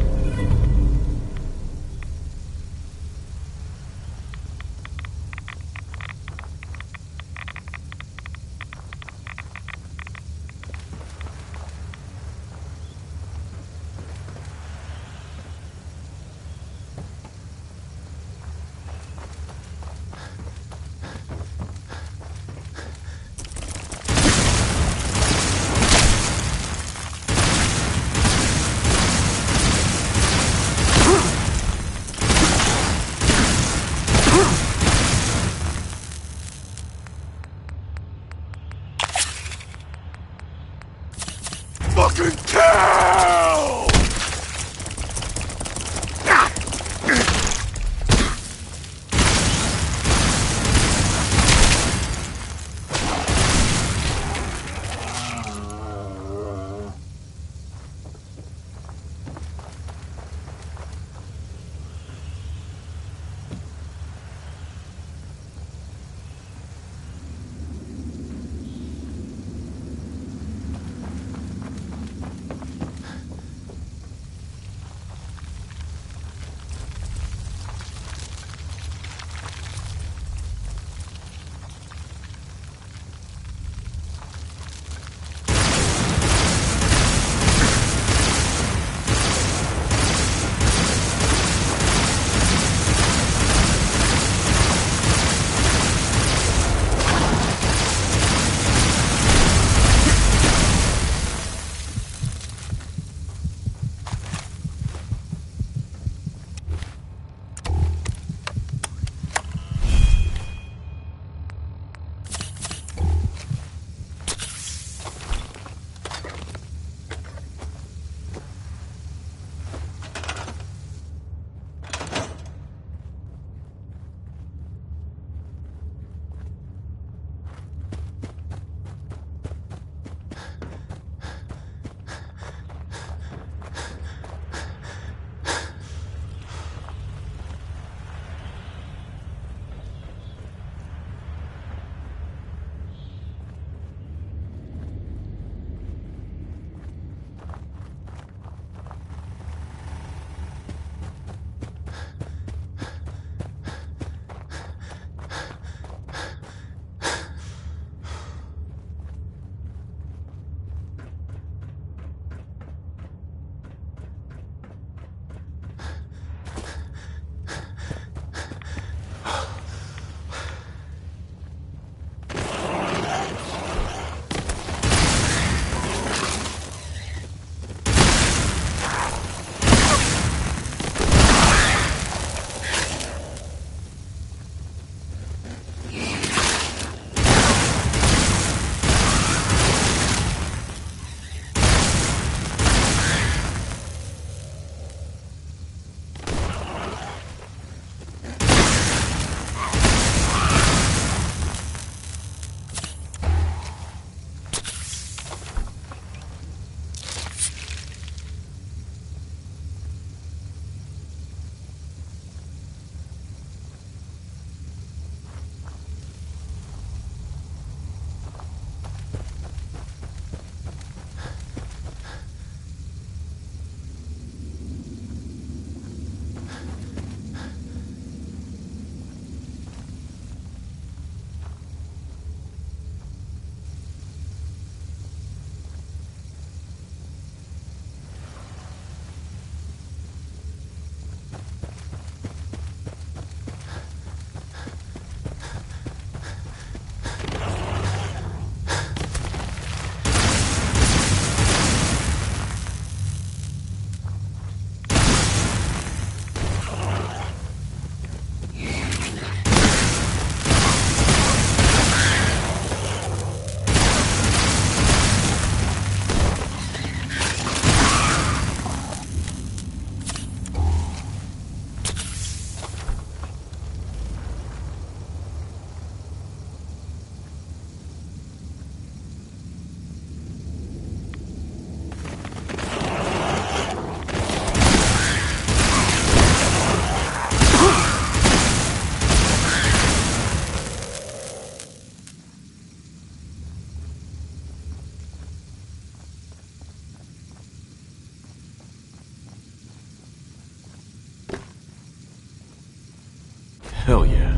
Hell yeah.